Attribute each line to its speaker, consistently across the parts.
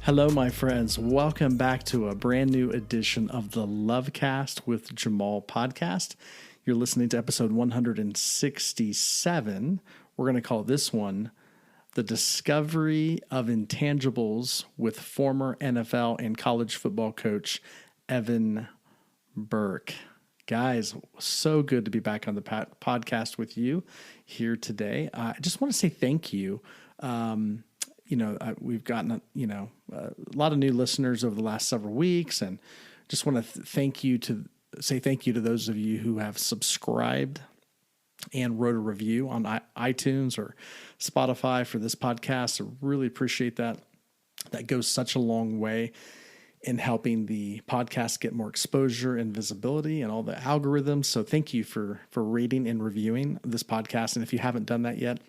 Speaker 1: Hello, my friends. Welcome back to a brand new edition of the Lovecast with Jamal podcast. You're listening to episode 167. We're going to call this one The Discovery of Intangibles with former NFL and college football coach Evan Burk. Guys, so good to be back on the podcast with you here today. I just want to say thank you. We've gotten, a lot of new listeners over the last several weeks, and just want to say thank you to those of you who have subscribed and wrote a review on iTunes or Spotify for this podcast. I really appreciate that. That goes such a long way in helping the podcast get more exposure and visibility and all the algorithms. So thank you for rating and reviewing this podcast. And if you haven't done that yet,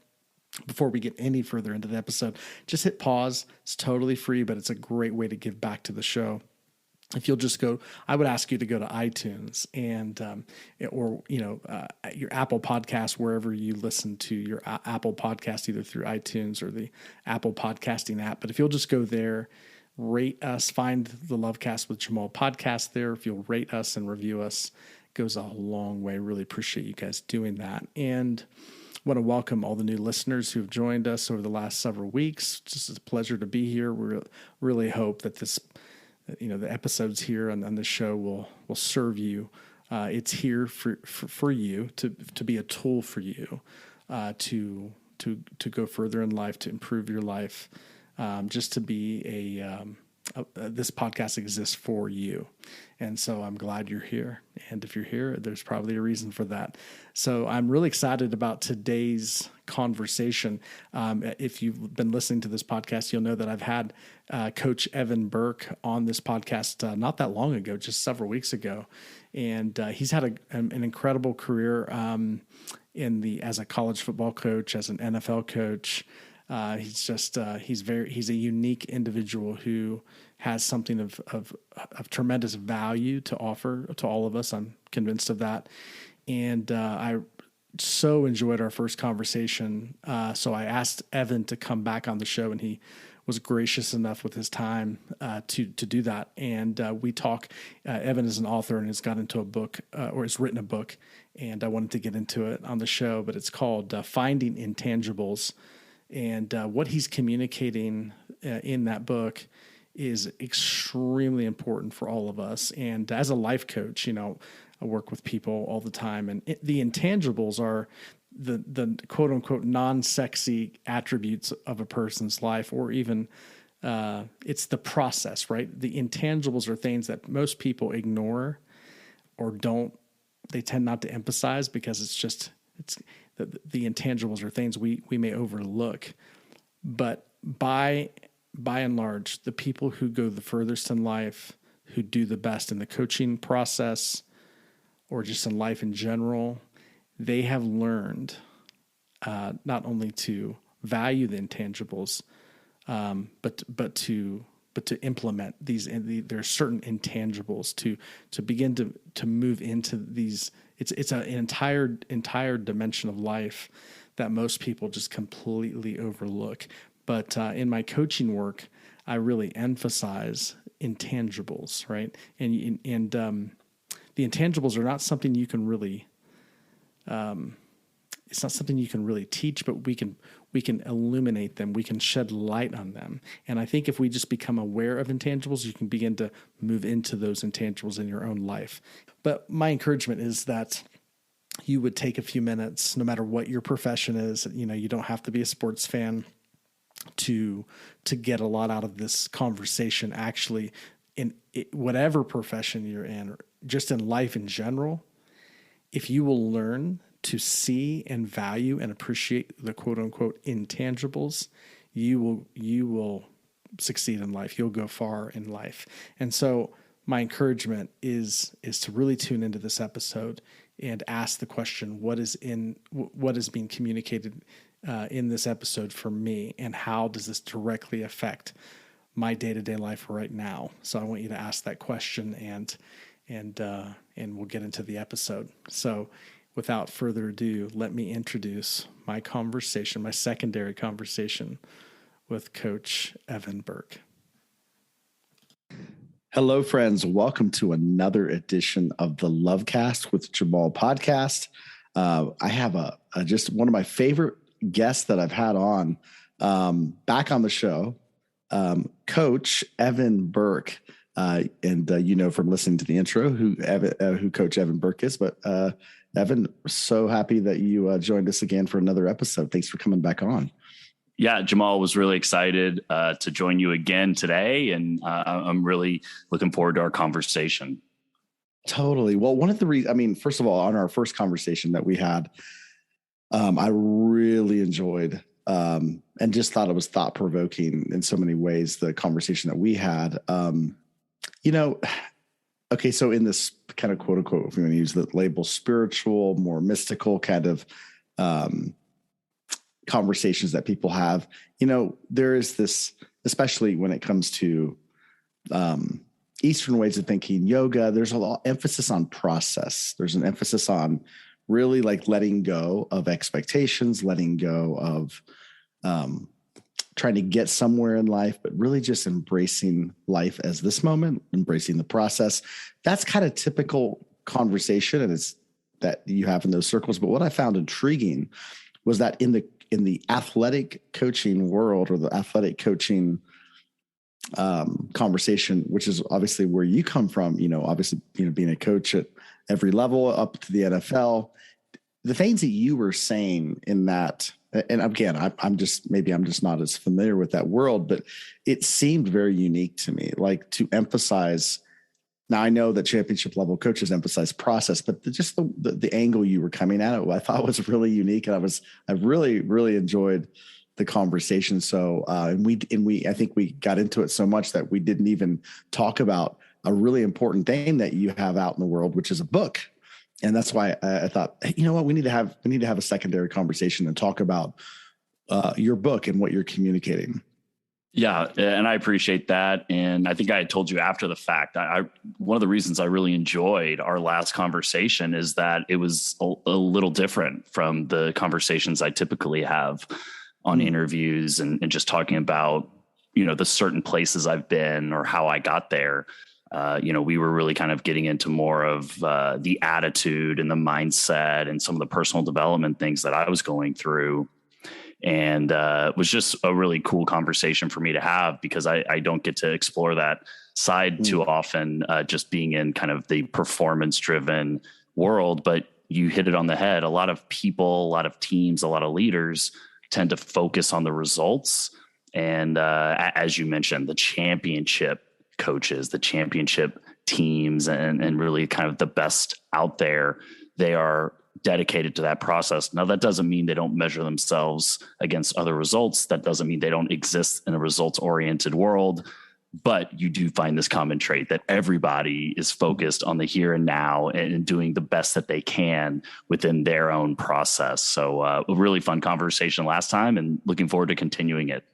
Speaker 1: before we get any further into the episode, just hit pause. It's totally free, but it's a great way to give back to the show. If you'll just go, I would ask you to go to iTunes and your Apple Podcast, wherever you listen to your Apple Podcast, either through iTunes or the Apple Podcasting app. But if you'll just go there, rate us, find the Lovecast with Jamal podcast there. If you'll rate us and review us, it goes a long way. Really appreciate you guys doing that. And want to welcome all the new listeners who have joined us over the last several weeks. Just a pleasure to be here. We really hope that the episodes here on the show will serve you. It's here for you to be a tool for you to go further in life, to improve your life. Just to be this podcast exists for you. And so I'm glad you're here. And if you're here, there's probably a reason for that. So I'm really excited about today's conversation. If you've been listening to this podcast, you'll know that I've had Coach Evan Burk on this podcast not that long ago, just several weeks ago. And he's had an incredible career as a college football coach, as an NFL coach. He's a unique individual who has something of tremendous value to offer to all of us. I'm convinced of that. And I so enjoyed our first conversation. So I asked Evan to come back on the show, and he was gracious enough with his time to do that. And we talk. Evan is an author and has got into a book or has written a book, and I wanted to get into it on the show, but it's called Finding Intangibles. And what he's communicating in that book is extremely important for all of us. And as a life coach, I work with people all the time. And the intangibles are the quote unquote non-sexy attributes of a person's life, or even it's the process, right? The intangibles are things that most people ignore or they tend not to emphasize because it's the intangibles are things we may overlook. But by and large, the people who go the furthest in life, who do the best in the coaching process or just in life in general, they have learned not only to value the intangibles, but to implement these. There are certain intangibles to begin to move into these. It's an entire dimension of life that most people just completely overlook. But in my coaching work, I really emphasize intangibles, right? And the intangibles are not something you can really. It's not something you can really teach, but we can illuminate them. We can shed light on them. And I think if we just become aware of intangibles, you can begin to move into those intangibles in your own life. But my encouragement is that you would take a few minutes, no matter what your profession is. You don't have to be a sports fan to get a lot out of this conversation. Actually, in whatever profession you're in, or just in life in general, if you will learn to see and value and appreciate the quote unquote intangibles, you will succeed in life. You'll go far in life. And so my encouragement is to really tune into this episode and ask the question, what is being communicated in this episode for me, and how does this directly affect my day-to-day life right now? So I want you to ask that question, and we'll get into the episode. So without further ado, let me introduce my secondary conversation with Coach Evan Burk.
Speaker 2: Hello, friends. Welcome to another edition of the Lovecast with Jamal podcast. I have just one of my favorite guests that I've had on back on the show, Coach Evan Burk. From listening to the intro who Coach Evan Burk is. But Evan, so happy that you joined us again for another episode. Thanks for coming back on.
Speaker 3: Yeah, Jamal, was really excited to join you again today, and I'm really looking forward to our conversation.
Speaker 2: Totally. Well, one of the reasons, first of all, on our first conversation that we had, I really enjoyed and just thought it was thought-provoking in so many ways, the conversation that we had. Okay, so in this kind of quote unquote, if you want to use the label spiritual, more mystical kind of conversations that people have, there is this, especially when it comes to Eastern ways of thinking, yoga, there's a lot emphasis on process. There's an emphasis on really like letting go of expectations, letting go of trying to get somewhere in life, but really just embracing life as this moment, embracing the process. That's kind of typical conversation, and it's that you have in those circles. But what I found intriguing was that in the athletic coaching world, or the athletic coaching conversation, which is obviously where you come from, obviously, being a coach at every level up to the NFL, the things that you were saying in that, and again, I'm just not as familiar with that world, but it seemed very unique to me, like to emphasize. Now I know that championship level coaches emphasize process, but just the angle you were coming at it, I thought was really unique. And I really, really enjoyed the conversation. So, I think we got into it so much that we didn't even talk about a really important thing that you have out in the world, which is a book. And that's why I thought, hey, you know what, we need to have a secondary conversation and talk about your book and what you're communicating.
Speaker 3: Yeah, and I appreciate that. And I think I had told you after the fact, one of the reasons I really enjoyed our last conversation is that it was a little different from the conversations I typically have on interviews and just talking about, the certain places I've been or how I got there. We were really kind of getting into more of the attitude and the mindset and some of the personal development things that I was going through. And it was just a really cool conversation for me to have, because I don't get to explore that side too often, just being in kind of the performance driven world. But you hit it on the head. A lot of people, a lot of teams, a lot of leaders tend to focus on the results. And as you mentioned, the championship coaches, the championship teams, and really kind of the best out there, they are dedicated to that process. Now, that doesn't mean they don't measure themselves against other results. That doesn't mean they don't exist in a results-oriented world. But you do find this common trait that everybody is focused on the here and now and doing the best that they can within their own process. So a really fun conversation last time, and looking forward to continuing it.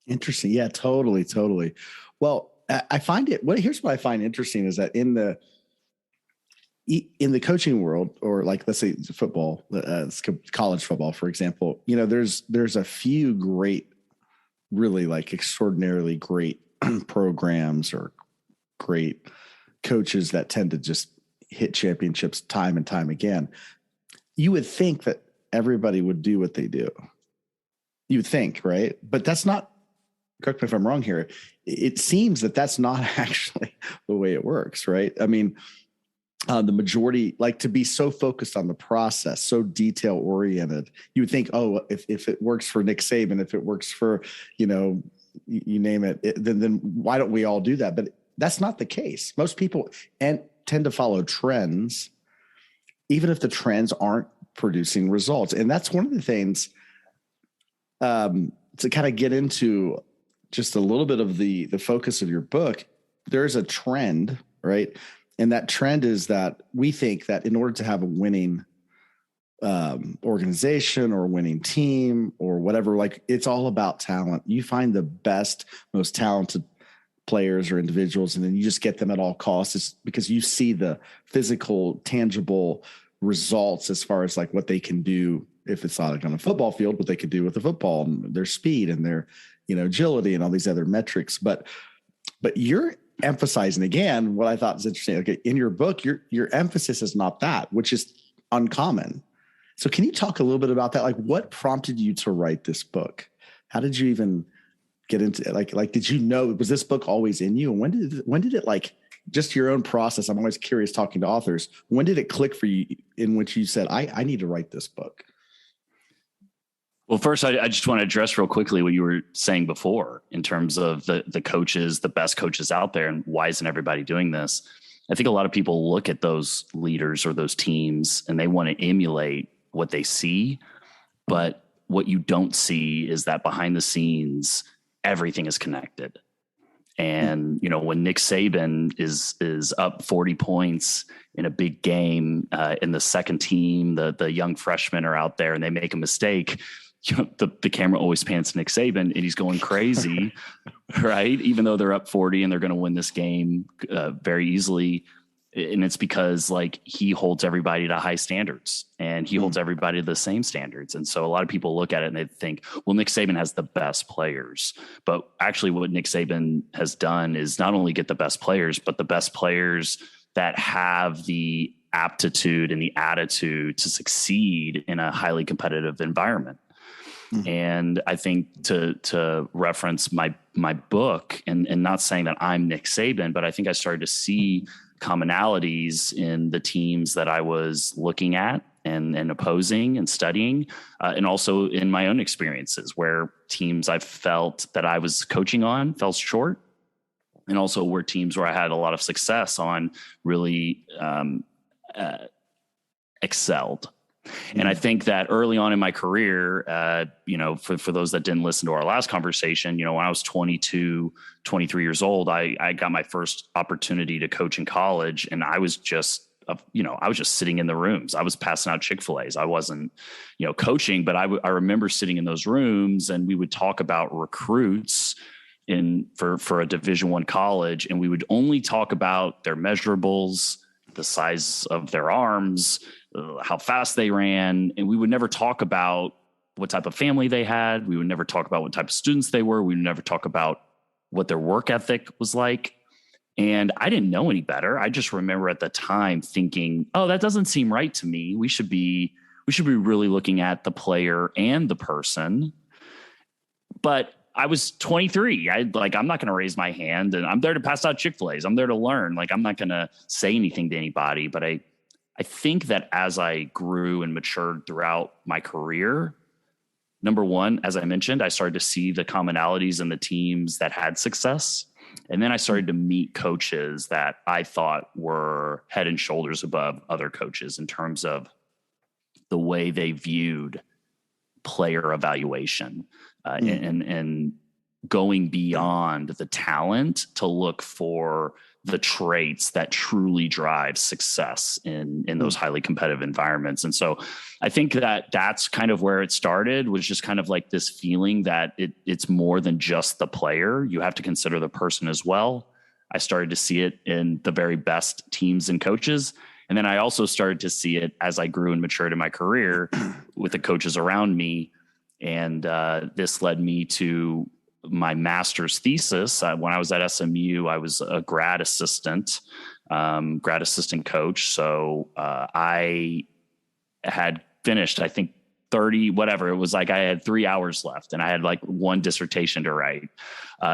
Speaker 2: Interesting. Yeah, totally. Well, I find it, here's what I find interesting is that in the coaching world, or like, let's say football, college football, for example, there's a few great, really like extraordinarily great programs or great coaches that tend to just hit championships time and time again. You would think that everybody would do what they do. You would think, right? But that's not, correct me if I'm wrong here. It seems that that's not actually the way it works, right? I mean, the majority like to be so focused on the process, so detail oriented. You would think, oh, if it works for Nick Saban, if it works for, you name it, then why don't we all do that? But that's not the case. Most people tend to follow trends, even if the trends aren't producing results. And that's one of the things to kind of get into just a little bit of the focus of your book. There's a trend, right? And that trend is that we think that in order to have a winning organization or a winning team or whatever, like it's all about talent. You find the best, most talented players or individuals, and then you just get them at all costs. It's because you see the physical, tangible results as far as like what they can do. If it's not like on a football field, what they could do with the football and their speed and their, agility and all these other metrics. But emphasizing again what I thought was interesting. Okay, in your book, your emphasis is not that, which is uncommon. So can you talk a little bit about that? Like, what prompted you to write this book? How did you even get into it? Like, did you know, was this book always in you? And when did it like, just your own process? I'm always curious talking to authors. When did it click for you in which you said, I need to write this book?
Speaker 3: Well, first, I just want to address real quickly what you were saying before in terms of the coaches, the best coaches out there, and why isn't everybody doing this? I think a lot of people look at those leaders or those teams and they want to emulate what they see. But what you don't see is that behind the scenes, everything is connected. And, you know, when Nick Saban is up 40 points in a big game, in the second team, the young freshmen are out there and they make a mistake, you know, the camera always pans to Nick Saban and he's going crazy, right? Even though they're up 40 and they're going to win this game very easily. And it's because like he holds everybody to high standards and he holds everybody to the same standards. And so a lot of people look at it and they think, well, Nick Saban has the best players. But actually what Nick Saban has done is not only get the best players, but the best players that have the aptitude and the attitude to succeed in a highly competitive environment. And I think to reference my book and not saying that I'm Nick Saban, but I think I started to see commonalities in the teams that I was looking at and opposing and studying, and also in my own experiences where teams I felt that I was coaching on fell short, and also were teams where I had a lot of success on really excelled. And I think that early on in my career, you know, for those that didn't listen to our last conversation, you know, when I was 22, 23 years old, I got my first opportunity to coach in college. And I was just, I was just sitting in the rooms. I was passing out Chick-fil-A's. I wasn't, you know, coaching, but I remember sitting in those rooms and we would talk about recruits for a Division I college. And we would only talk about their measurables, the size of their arms, how fast they ran. And we would never talk about what type of family they had. We would never talk about what type of students they were. We would never talk about what their work ethic was like. And I didn't know any better. I just remember at the time thinking, oh, that doesn't seem right to me. We should be really looking at the player and the person. But I was 23. I'm not going to raise my hand, and I'm there to pass out Chick-fil-A's. I'm there to learn. Like, I'm not going to say anything to anybody, but I think that as I grew and matured throughout my career, number one, as I mentioned, I started to see the commonalities in the teams that had success. And then I started to meet coaches that I thought were head and shoulders above other coaches in terms of the way they viewed player evaluation, and going beyond the talent to look for the traits that truly drive success in those highly competitive environments. And so I think that that's kind of where it started, was just kind of like this feeling that it's more than just the player. You have to consider the person as well. I started to see it in the very best teams and coaches. And then I also started to see it as I grew and matured in my career with the coaches around me. And this led me to my master's thesis. When I was at SMU, I was a grad assistant coach. So I had finished, I think 30, whatever. It was like I had 3 hours left and I had like one dissertation to write.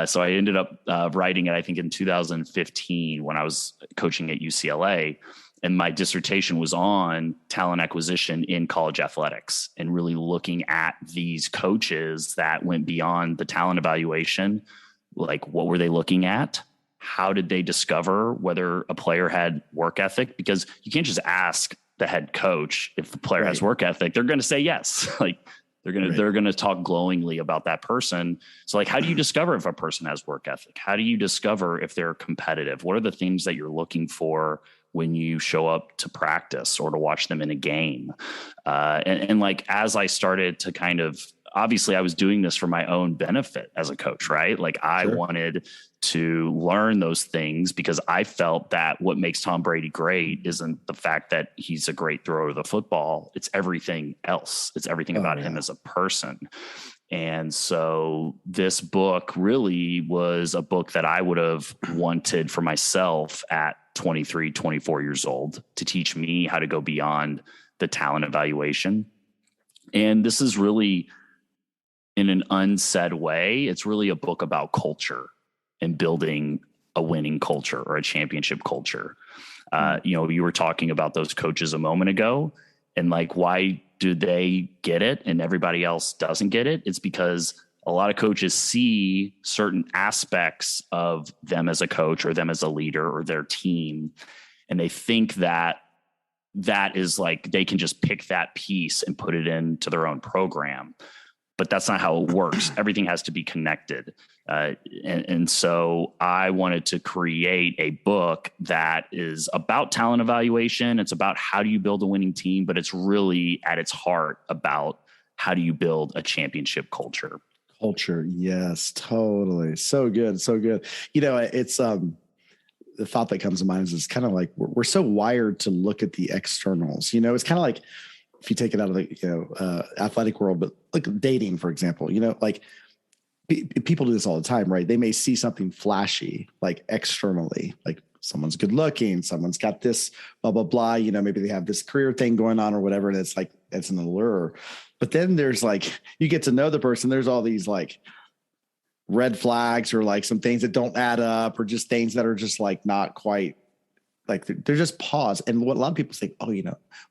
Speaker 3: So I ended up writing it, I think in 2015 when I was coaching at UCLA. And my dissertation was on talent acquisition in college athletics and really looking at these coaches that went beyond the talent evaluation. Like, what were they looking at? How did they discover whether a player had work ethic? Because you can't just ask the head coach if the player has work ethic. They're going to say yes. Like, they're going to talk glowingly about that person. So like, how do you discover if a person has work ethic? How do you discover if they're competitive? What are the things that you're looking for when you show up to practice or to watch them in a game? And like, as I started to kind of, obviously I was doing this for my own benefit as a coach, right? Like I wanted to learn those things because I felt that what makes Tom Brady great isn't the fact that he's a great thrower of the football. It's everything else. It's everything about him as a person. And so this book really was a book that I would have wanted for myself at 23, 24 years old, to teach me how to go beyond the talent evaluation. And this is really, in an unsaid way, it's really a book about culture and building a winning culture or a championship culture. You were talking about those coaches a moment ago, and like, why do they get it and everybody else doesn't get it? It's because a lot of coaches see certain aspects of them as a coach or them as a leader or their team, and they think that that is like, they can just pick that piece and put it into their own program. But that's not how it works. Everything has to be connected. And so I wanted to create a book that is about talent evaluation. It's about how do you build a winning team, but it's really at its heart about how do you build a championship culture.
Speaker 2: Culture. Yes, totally. So good. So good. It's the thought that comes to mind is it's kind of like we're so wired to look at the externals. It's kind of like, if you take it out of the athletic world, but like dating, for example, like people do this all the time, right? They may see something flashy, like externally, like someone's good looking, someone's got this, blah, blah, blah. Maybe they have this career thing going on or whatever. And it's like, it's an allure. But then there's like, you get to know the person. There's all these like red flags or like some things that don't add up, or just things that are just like not quite, like they're just pause. And what a lot of people think, oh,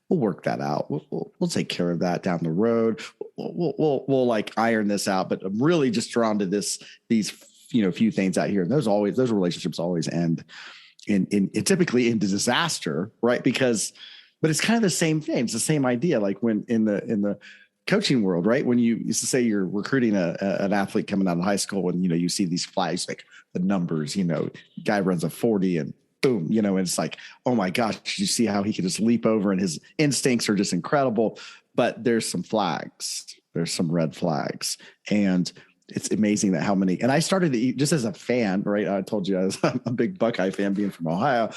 Speaker 2: we'll work that out. We'll take care of that down the road. We'll like iron this out. But I'm really just drawn to these few things out here. And those relationships always end in typically into disaster, right? But it's kind of the same thing. It's the same idea. Like when in the coaching world, right? When you used to say you're recruiting an athlete coming out of high school, and you see these flags, like the numbers, guy runs a 40 and boom, and it's like, oh my gosh, you see how he can just leap over, and his instincts are just incredible. But there's some flags, there's some red flags. And it's amazing that how many, and I started to just as a fan, right? I told you I was a big Buckeye fan being from Ohio.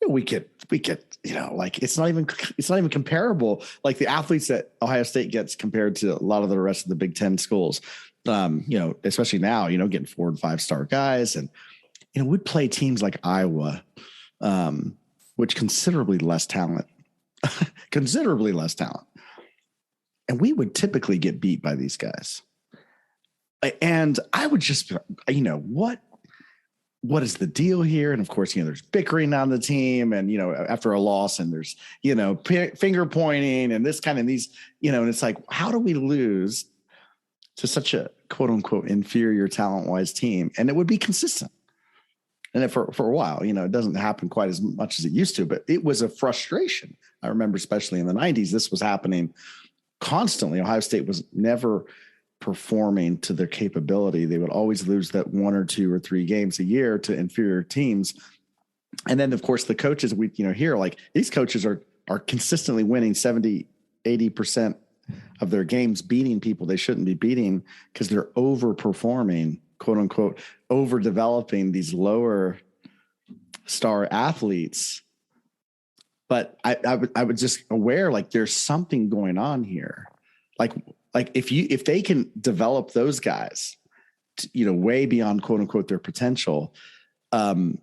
Speaker 2: We could, like, it's not even comparable. Like the athletes that Ohio State gets compared to a lot of the rest of the Big Ten schools, especially now, getting 4 and 5 star guys. And, we'd play teams like Iowa, which considerably less talent. And we would typically get beat by these guys. And I would just, what is the deal here? And of course, there's bickering on the team, and, after a loss, and there's, finger pointing and this kind of these, and it's like, how do we lose to such a quote unquote inferior talent wise team? And it would be consistent. And for a while, it doesn't happen quite as much as it used to, but it was a frustration. I remember, especially in the 90s, this was happening constantly. Ohio State was never performing to their capability. They would always lose that 1 or 2 or 3 games a year to inferior teams. And then, of course, the coaches we hear, like, these coaches are consistently winning 70, 80% of their games, beating people they shouldn't be beating because they're overperforming, quote unquote, overdeveloping these lower star athletes. But I was just aware, like, there's something going on here. Like if they can develop those guys, way beyond quote unquote their potential, and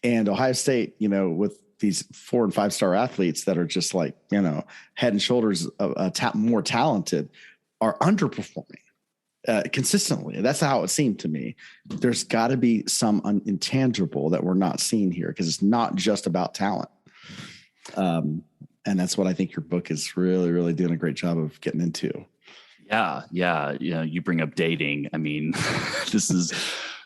Speaker 2: Ohio State, with these 4 and 5 star athletes that are just like, head and shoulders more talented, are underperforming consistently. That's how it seemed to me. There's got to be some intangible that we're not seeing here, because it's not just about talent. And that's what I think your book is really, really doing a great job of getting into.
Speaker 3: Yeah. You bring up dating. I mean, this is,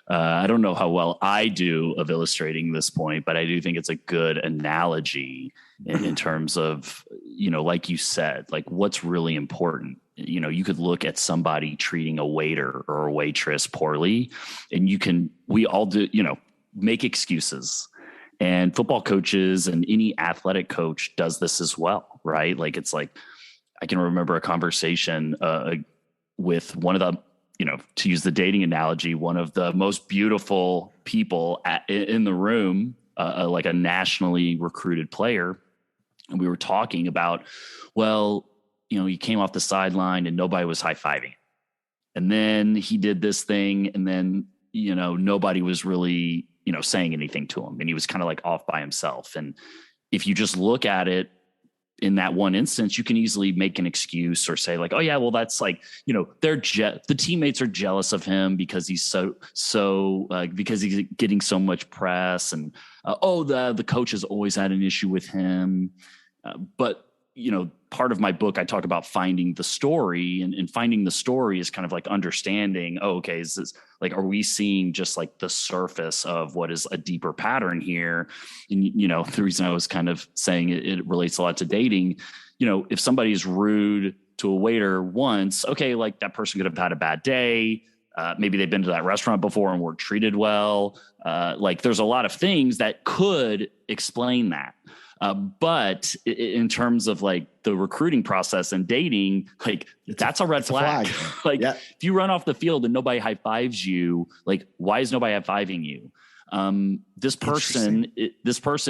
Speaker 3: I don't know how well I do of illustrating this point, but I do think it's a good analogy in terms of, like you said, like, what's really important. You could look at somebody treating a waiter or a waitress poorly, and we all do, make excuses. And football coaches and any athletic coach does this as well, right? Like, it's like, I can remember a conversation with one of the, to use the dating analogy, one of the most beautiful people in the room, like a nationally recruited player. And we were talking about, well, he came off the sideline and nobody was high-fiving. And then he did this thing, and then, nobody was really, saying anything to him, and he was kind of like off by himself. And if you just look at it in that one instance, you can easily make an excuse or say like, oh yeah, well, that's like, the teammates are jealous of him because he's because he's getting so much press, and the coach has always had an issue with him. But part of my book, I talk about finding the story, and finding the story is kind of like understanding, okay, is this like, are we seeing just like the surface of what is a deeper pattern here? And, the reason I was kind of saying it relates a lot to dating, if somebody is rude to a waiter once, okay, like that person could have had a bad day. Maybe they've been to that restaurant before and weren't treated well. Like there's a lot of things that could explain that. But in terms of like the recruiting process and dating, like that's a red flag. Like if you run off the field and nobody high fives you, like why is nobody high fiving you? This person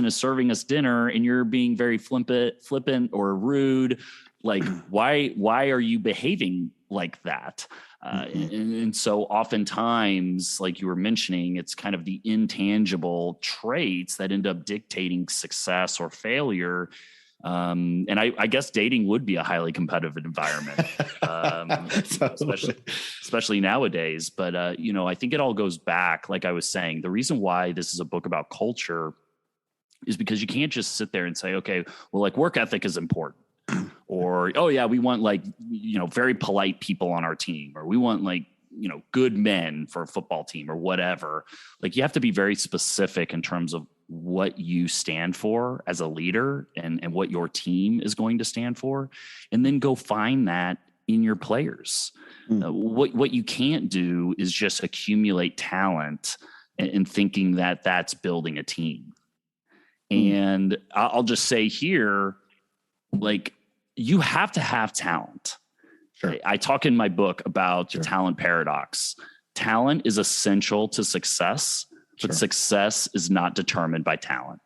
Speaker 3: is serving us dinner and you're being very flippant or rude. Like why are you behaving like that? And so oftentimes, like you were mentioning, it's kind of the intangible traits that end up dictating success or failure. And I guess dating would be a highly competitive environment, especially nowadays. But, I think it all goes back, like I was saying, the reason why this is a book about culture is because you can't just sit there and say, okay, well, like work ethic is important. Or, oh yeah, we want like, very polite people on our team, or we want like, good men for a football team or whatever. Like you have to be very specific in terms of what you stand for as a leader and what your team is going to stand for. And then go find that in your players. What you can't do is just accumulate talent and thinking that that's building a team. And I'll just say here, like, you have to have talent.
Speaker 2: Sure.
Speaker 3: I talk in my book about the talent paradox. Talent is essential to success, but success is not determined by talent.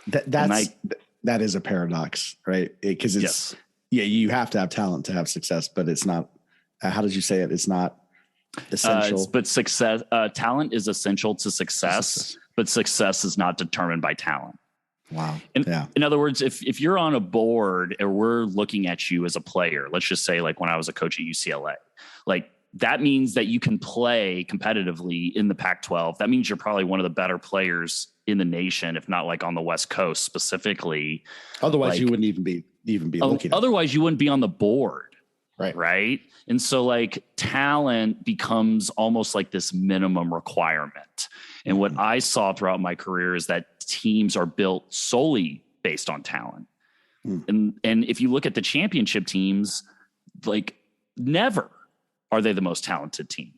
Speaker 2: That is a paradox, right? Because you have to have talent to have success, but it's not. How did you say it? It's not essential.
Speaker 3: But success, talent is essential to success, but success is not determined by talent.
Speaker 2: Wow.
Speaker 3: In other words, if you're on a board or we're looking at you as a player, let's just say like when I was a coach at UCLA, like that means that you can play competitively in the Pac-12. That means you're probably one of the better players in the nation, if not like on the West Coast specifically.
Speaker 2: Otherwise, you wouldn't even be looking.
Speaker 3: Otherwise, you wouldn't be on the board.
Speaker 2: Right.
Speaker 3: And so like talent becomes almost like this minimum requirement. And what I saw throughout my career is that teams are built solely based on talent. And if you look at the championship teams, like never are they the most talented team,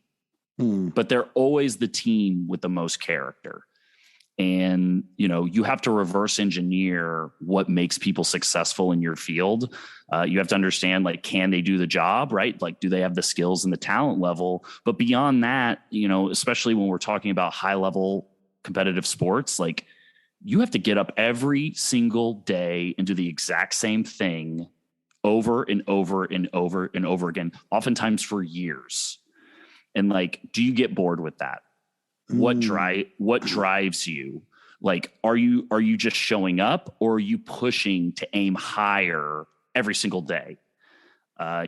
Speaker 3: but they're always the team with the most character. And, you have to reverse engineer what makes people successful in your field. You have to understand, like, can they do the job, right? Like, do they have the skills and the talent level? But beyond that, especially when we're talking about high level competitive sports, like you have to get up every single day and do the exact same thing over and over and over and over again, oftentimes for years. And like, do you get bored with that? What drives you? Like, are you just showing up, or are you pushing to aim higher every single day?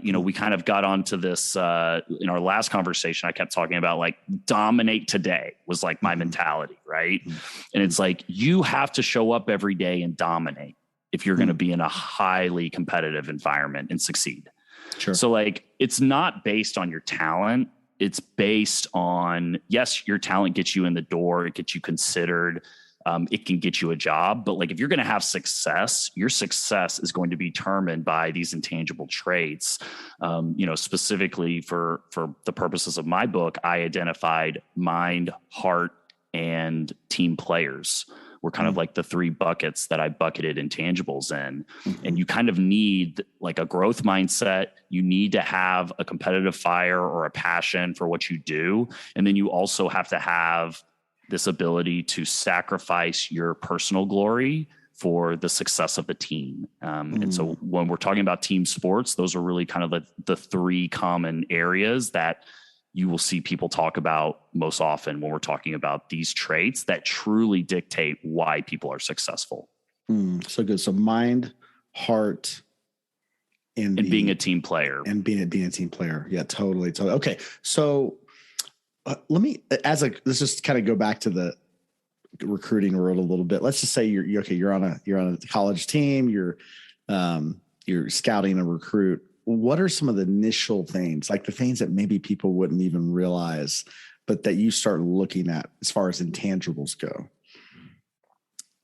Speaker 3: We kind of got onto this in our last conversation. I kept talking about like dominate today was like my mentality, right? And it's like you have to show up every day and dominate if you're going to be in a highly competitive environment and succeed.
Speaker 2: Sure.
Speaker 3: So like it's not based on your talent. It's based on, yes, your talent gets you in the door. It gets you considered. It can get you a job. But like, if you're going to have success, your success is going to be determined by these intangible traits. Specifically for the purposes of my book, I identified mind, heart, and team players were kind of like the three buckets that I bucketed intangibles in. And you kind of need like a growth mindset. You need to have a competitive fire or a passion for what you do. And then you also have to have this ability to sacrifice your personal glory for the success of the team. And so when we're talking about team sports, those are really kind of the three common areas that you will see people talk about most often when we're talking about these traits that truly dictate why people are successful.
Speaker 2: So good. So mind, heart, and
Speaker 3: being a team player.
Speaker 2: And being a team player. Yeah, totally. Okay. So let's just kind of go back to the recruiting world a little bit. Let's just say you're on a college team, you're scouting a recruit. What are some of the initial things, like the things that maybe people wouldn't even realize, but that you start looking at as far as intangibles go?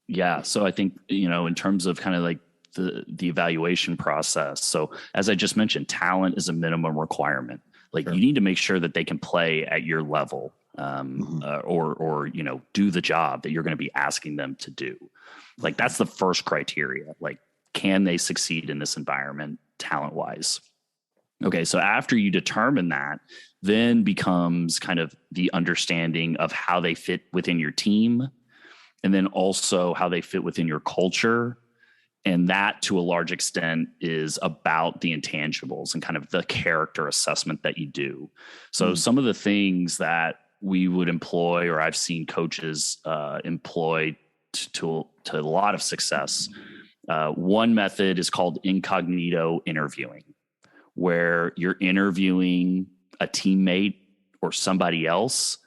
Speaker 3: Yeah. So I think, in terms of kind of like the evaluation process. So as I just mentioned, talent is a minimum requirement. Like you need to make sure that they can play at your level, or do the job that you're going to be asking them to do. Like that's the first criteria. Like, can they succeed in this environment talent wise? Okay. So after you determine that, then becomes kind of the understanding of how they fit within your team, and then also how they fit within your culture. And that, to a large extent, is about the intangibles and kind of the character assessment that you do. So some of the things that we would employ, or I've seen coaches employ to a lot of success. One method is called incognito interviewing, where you're interviewing a teammate or somebody else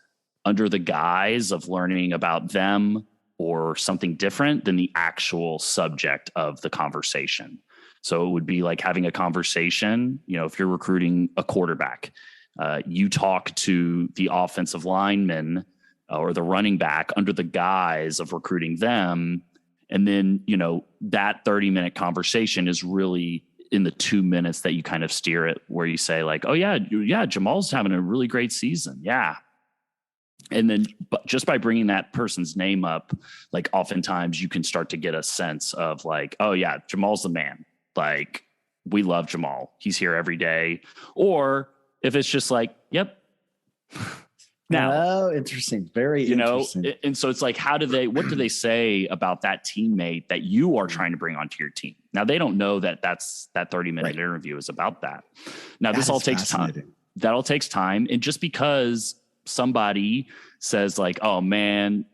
Speaker 3: under the guise of learning about them or something different than the actual subject of the conversation. So it would be like having a conversation, if you're recruiting a quarterback, you talk to the offensive lineman or the running back under the guise of recruiting them. And then, that 30-minute conversation is really in the 2 minutes that you kind of steer it, where you say like, oh yeah, Jamal's having a really great season. Yeah. And then just by bringing that person's name up, like oftentimes you can start to get a sense of like, oh yeah, Jamal's the man. Like we love Jamal. He's here every day. Or if it's just like, yep. Now,
Speaker 2: oh, interesting. Very interesting.
Speaker 3: And so it's like, what do they say about that teammate that you are trying to bring onto your team? Now they don't know that 30-minute interview is about that. Now this all takes time. That all takes time. And just because somebody says like, oh man,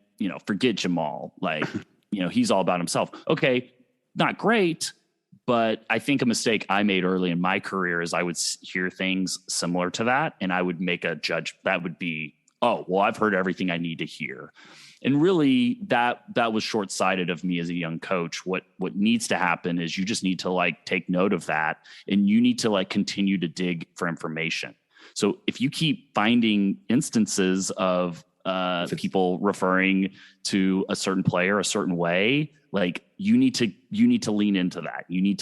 Speaker 3: forget Jamal. Like, he's all about himself. Okay. Not great. But I think a mistake I made early in my career is I would hear things similar to that. And I would make a judge that would be, oh, well, I've heard everything I need to hear. And really that was short-sighted of me as a young coach. What needs to happen is you just need to like take note of that, and you need to like continue to dig for information. So if you keep finding instances of people referring to a certain player a certain way, like you need to lean into that. You need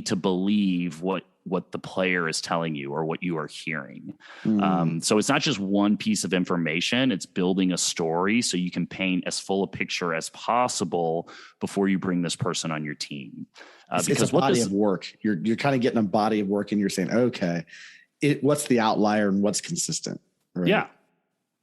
Speaker 3: to believe what the player is telling you or what you are hearing. So it's not just one piece of information, it's building a story so you can paint as full a picture as possible before you bring this person on your team.
Speaker 2: Because it's a body of work. You're kind of getting a body of work, and you're saying, okay, what's the outlier and what's consistent? Right?
Speaker 3: Yeah,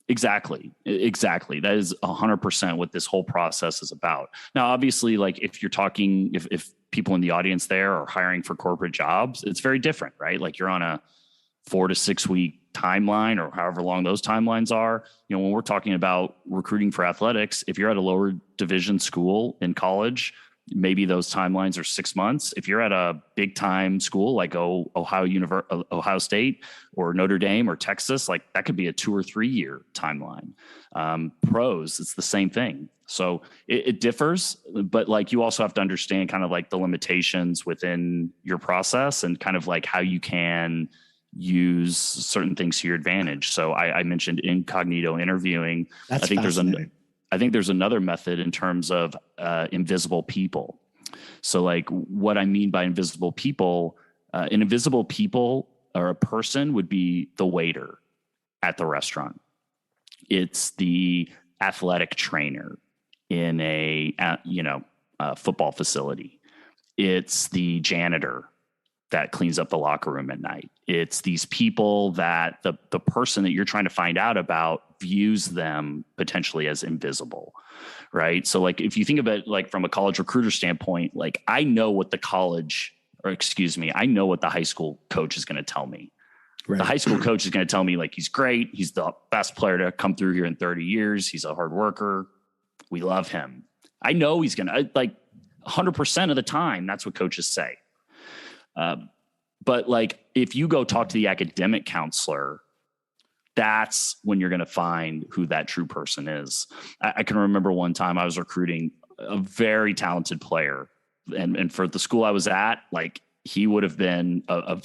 Speaker 3: exactly. That is 100% what this whole process is about. Now, obviously, like if you're talking, if people in the audience there are hiring for corporate jobs, it's very different, right? Like you're on a 4 to 6 week timeline, or however long those timelines are. When we're talking about recruiting for athletics, if you're at a lower division school in college, maybe those timelines are 6 months. If you're at a big time school like Ohio State or Notre Dame or Texas, like that could be a 2 or 3 year timeline. Pros, it's the same thing. So it differs, but like you also have to understand kind of like the limitations within your process and kind of like how you can use certain things to your advantage. So I mentioned incognito interviewing.
Speaker 2: That's fascinating.
Speaker 3: I think there's another method in terms of invisible people. So like what I mean by invisible people, an invisible people or a person would be the waiter at the restaurant. It's the athletic trainer in a football facility. It's the janitor that cleans up the locker room at night. It's these people that the person that you're trying to find out about views them potentially as invisible, right? So like if you think of it like from a college recruiter standpoint, like I know what the high school coach is going to tell me. The high school coach is going to tell me like, he's great. He's the best player to come through here in 30 years. He's a hard worker. We love him. I know he's going to, like, 100% of the time, that's what coaches say. But like, if you go talk to the academic counselor, that's when you're going to find who that true person is. I can remember one time I was recruiting a very talented player, and for the school I was at, like, he would have been it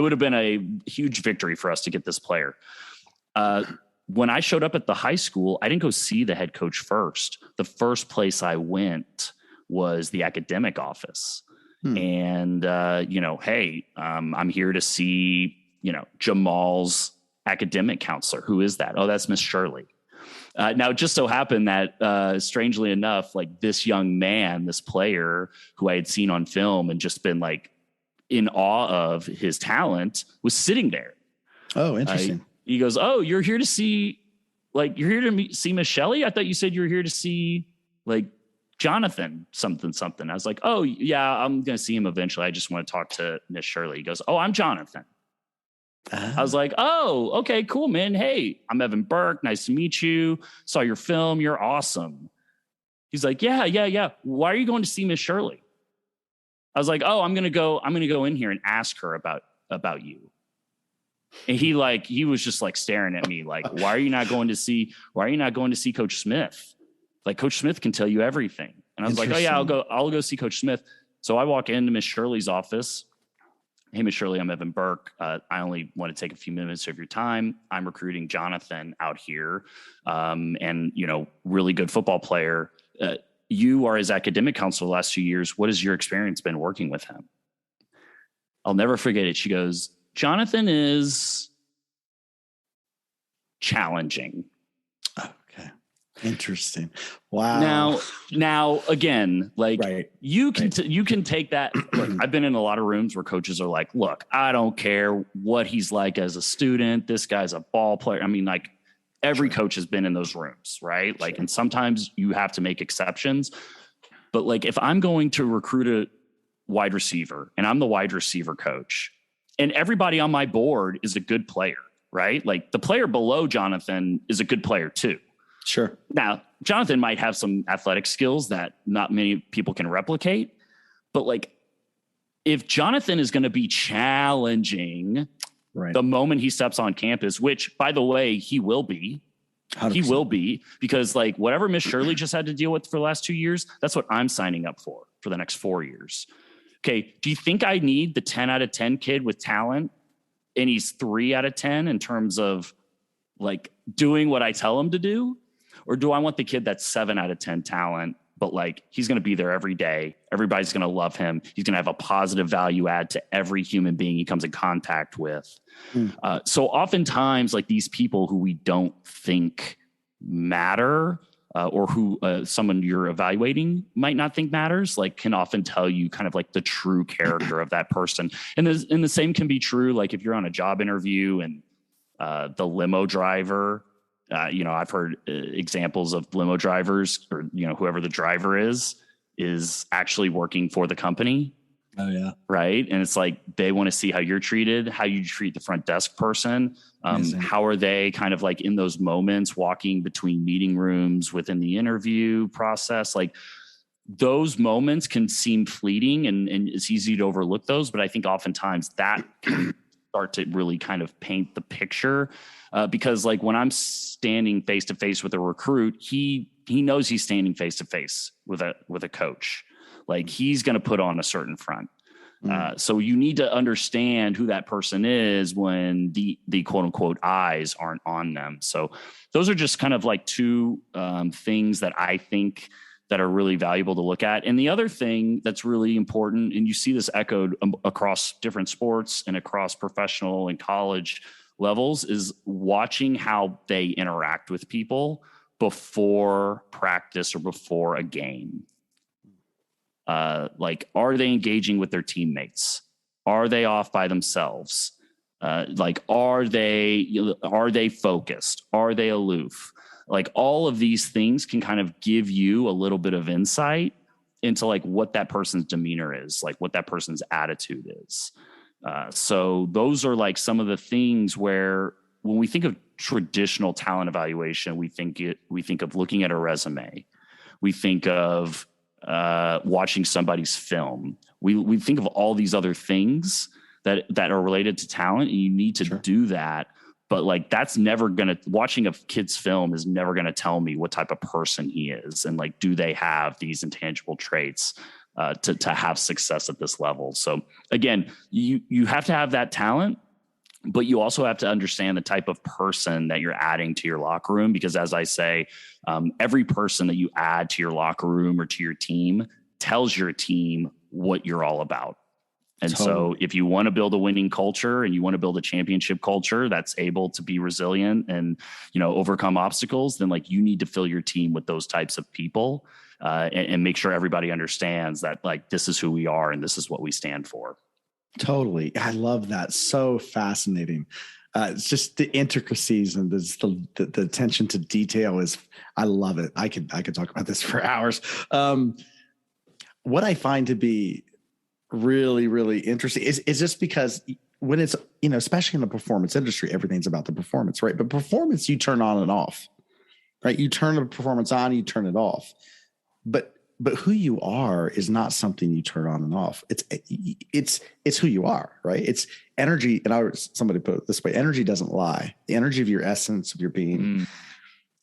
Speaker 3: would have been a huge victory for us to get this player. When I showed up at the high school, I didn't go see the head coach first. The first place I went was the academic office. And, hey, I'm here to see, Jamal's academic counselor. Who is that? Oh, that's Miss Shirley. Now, it just so happened that, strangely enough, like, this young man, this player who I had seen on film and just been like in awe of his talent, was sitting there.
Speaker 2: Oh, interesting.
Speaker 3: He goes, "Oh, you're here to see, like, you're here to see Miss Shelley? I thought you said you were here to see, like, Jonathan something." I was like, "Oh yeah, I'm going to see him eventually. I just want to talk to Miss Shirley." He goes, "Oh, I'm Jonathan." I was like, "Oh, okay, cool, man. Hey, I'm Evan Burk. Nice to meet you. Saw your film. You're awesome." He's like, yeah. Why are you going to see Miss Shirley?" I was like, "Oh, I'm going to go in here and ask her about you." And he was just like staring at me like, why are you not going to see Coach Smith? Like, Coach Smith can tell you everything. And I was like, "Oh yeah, I'll go see Coach Smith." So I walk into Miss Shirley's office. "Hey, Miss Shirley, I'm Evan Burk. I only want to take a few minutes of your time. I'm recruiting Jonathan out here. And, really good football player. You are his academic counselor the last few years. What has your experience been working with him?" I'll never forget it. She goes, "Jonathan is challenging."
Speaker 2: Okay. Interesting. Wow.
Speaker 3: Now again, like,
Speaker 2: Right.
Speaker 3: you can take that. Look, I've been in a lot of rooms where coaches are like, "Look, I don't care what he's like as a student. This guy's a ball player." I mean, like, every coach has been in those rooms, right? Like, and sometimes you have to make exceptions. But like, if I'm going to recruit a wide receiver and I'm the wide receiver coach, and everybody on my board is a good player, right? Like, the player below Jonathan is a good player too.
Speaker 2: Sure.
Speaker 3: Now, Jonathan might have some athletic skills that not many people can replicate, but like, if Jonathan is going to be challenging the moment he steps on campus, which, by the way, he will be, 100%. He will be, because like, whatever Miss Shirley just had to deal with for the last 2 years, that's what I'm signing up for the next 4 years. Okay. Do you think I need the 10 out of 10 kid with talent, and he's 3 out of 10 in terms of like doing what I tell him to do? Or do I want the kid that's 7 out of 10 talent, but like, he's going to be there every day. Everybody's going to love him. He's going to have a positive value add to every human being he comes in contact with. So oftentimes, like, these people who we don't think matter, or who someone you're evaluating might not think matters, like, can often tell you kind of like the true character of that person. And the same can be true, like, if you're on a job interview and the limo driver, I've heard examples of limo drivers, or, whoever the driver is actually working for the company.
Speaker 2: Oh yeah.
Speaker 3: Right. And it's like, they want to see how you're treated, how you treat the front desk person. How are they kind of like in those moments, walking between meeting rooms within the interview process? Like, those moments can seem fleeting, and it's easy to overlook those. But I think oftentimes that can start to really kind of paint the picture. Because like, when I'm standing face to face with a recruit, he knows he's standing face to face with a coach. Like, he's going to put on a certain front. So you need to understand who that person is when the quote unquote eyes aren't on them. So those are just kind of like two things that I think that are really valuable to look at. And the other thing that's really important, and you see this echoed across different sports and across professional and college levels, is watching how they interact with people before practice or before a game. Like, are they engaging with their teammates? Are they off by themselves? Like, are they focused? Are they aloof? Like, all of these things can kind of give you a little bit of insight into like what that person's demeanor is, like what that person's attitude is. So those are like some of the things where when we think of traditional talent evaluation, we think of looking at a resume. We think of watching somebody's film. We think of all these other things that are related to talent, and you need to do that. But like, that's never watching a kid's film is never going to tell me what type of person he is. And like, do they have these intangible traits to have success at this level? So again, you have to have that talent, but you also have to understand the type of person that you're adding to your locker room. Because as I say, every person that you add to your locker room or to your team tells your team what you're all about. And so if you want to build a winning culture and you want to build a championship culture that's able to be resilient and, overcome obstacles, then like you need to fill your team with those types of people and make sure everybody understands that like, this is who we are and this is what we stand for.
Speaker 2: Totally. I love that. So fascinating. It's just the intricacies and the attention to detail I love it. I could talk about this for hours. What I find to be really, really interesting is just because when it's, especially in the performance industry, everything's about the performance, right? But performance, you turn on and off, right? You turn the performance on, you turn it off. But who you are is not something you turn on and off. It's who you are, right? It's energy. And somebody put it this way: energy doesn't lie. The energy of your essence, of your being,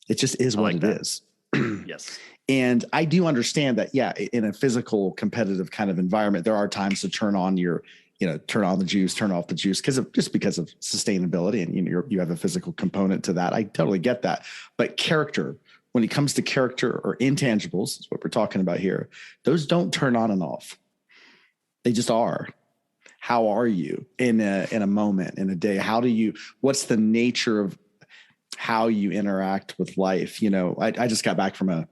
Speaker 2: it just is what it is.
Speaker 3: Yes. And
Speaker 2: I do understand that, yeah, in a physical competitive kind of environment, there are times to turn on turn on the juice, turn off the juice because of sustainability, and you have a physical component to that. I totally get that. But character, when it comes to character or intangibles, is what we're talking about here, those don't turn on and off. They just are. How are you in a moment, in a day? What's the nature of how you interact with life? I just got back from an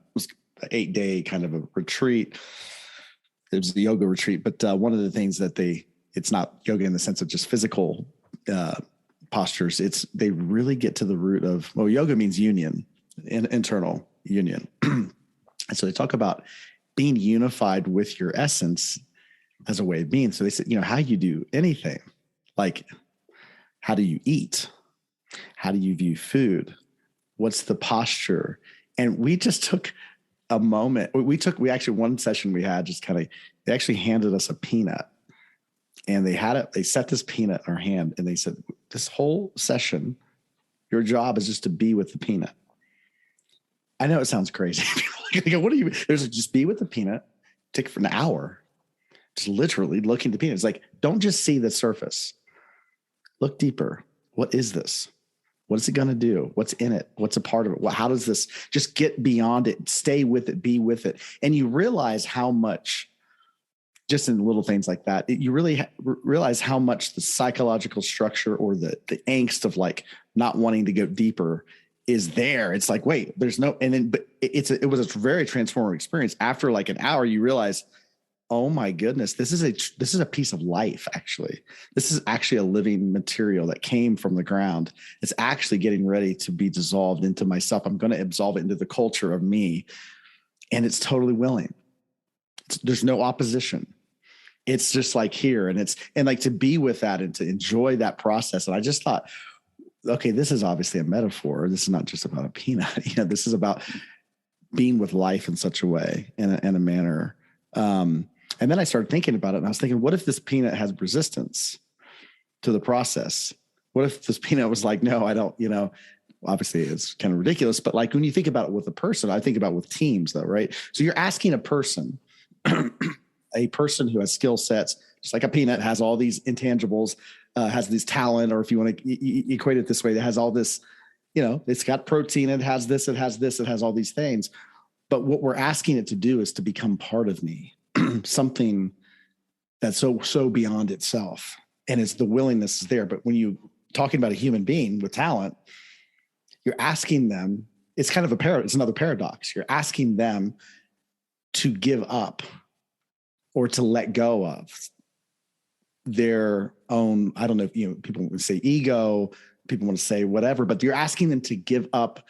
Speaker 2: 8-day kind of a retreat. It was the yoga retreat, but one of the things that it's not yoga in the sense of just physical postures. They really get to the root of, yoga means union, internal union. And so they talk about being unified with your essence as a way of being. So they said, how you do anything, like how do you eat? How do you view food? What's the posture? And we just took a moment. One session we had they actually handed us a peanut, and they set this peanut in our hand, and they said, this whole session, your job is just to be with the peanut. I know it sounds crazy. What do you, there's just be with the peanut, take it for an hour, just literally looking at the peanut. It's like, don't just see the surface, look deeper. What is this? What is it going to do? What's in it? What's a part of it? How does this just get beyond it? Stay with it, be with it. And you realize how much, just in little things like that, you really realize how much the psychological structure or the angst of like not wanting to go deeper is there. It's like, wait, there's no, and then, but it was a very transformative experience. After like an hour, you realize, oh my goodness, this is a piece of life. Actually, this is actually a living material that came from the ground. It's actually getting ready to be dissolved into myself. I'm going to absolve it into the culture of me. And it's totally willing. There's no opposition. It's just like here. And like to be with that and to enjoy that process. And I just thought, okay, this is obviously a metaphor. This is not just about a peanut. This is about being with life in such a way, in a manner. And then I started thinking about it, and I was thinking, what if this peanut has resistance to the process? What if this peanut was like, no, I don't, obviously it's kind of ridiculous, but like when you think about it with a person, I think about it with teams though, right? So you're asking a person, a person who has skill sets, just like a peanut has all these intangibles, has this talent, or if you want to equate it this way, it has all this, it's got protein, it has this, it has all these things. But what we're asking it to do is to become part of me, something that's so beyond itself. And it's the willingness is there. But when you talking about a human being with talent, you're asking them, it's kind of it's another paradox. You're asking them to give up or to let go of their own, I don't know if, people would say ego, people want to say whatever, but you're asking them to give up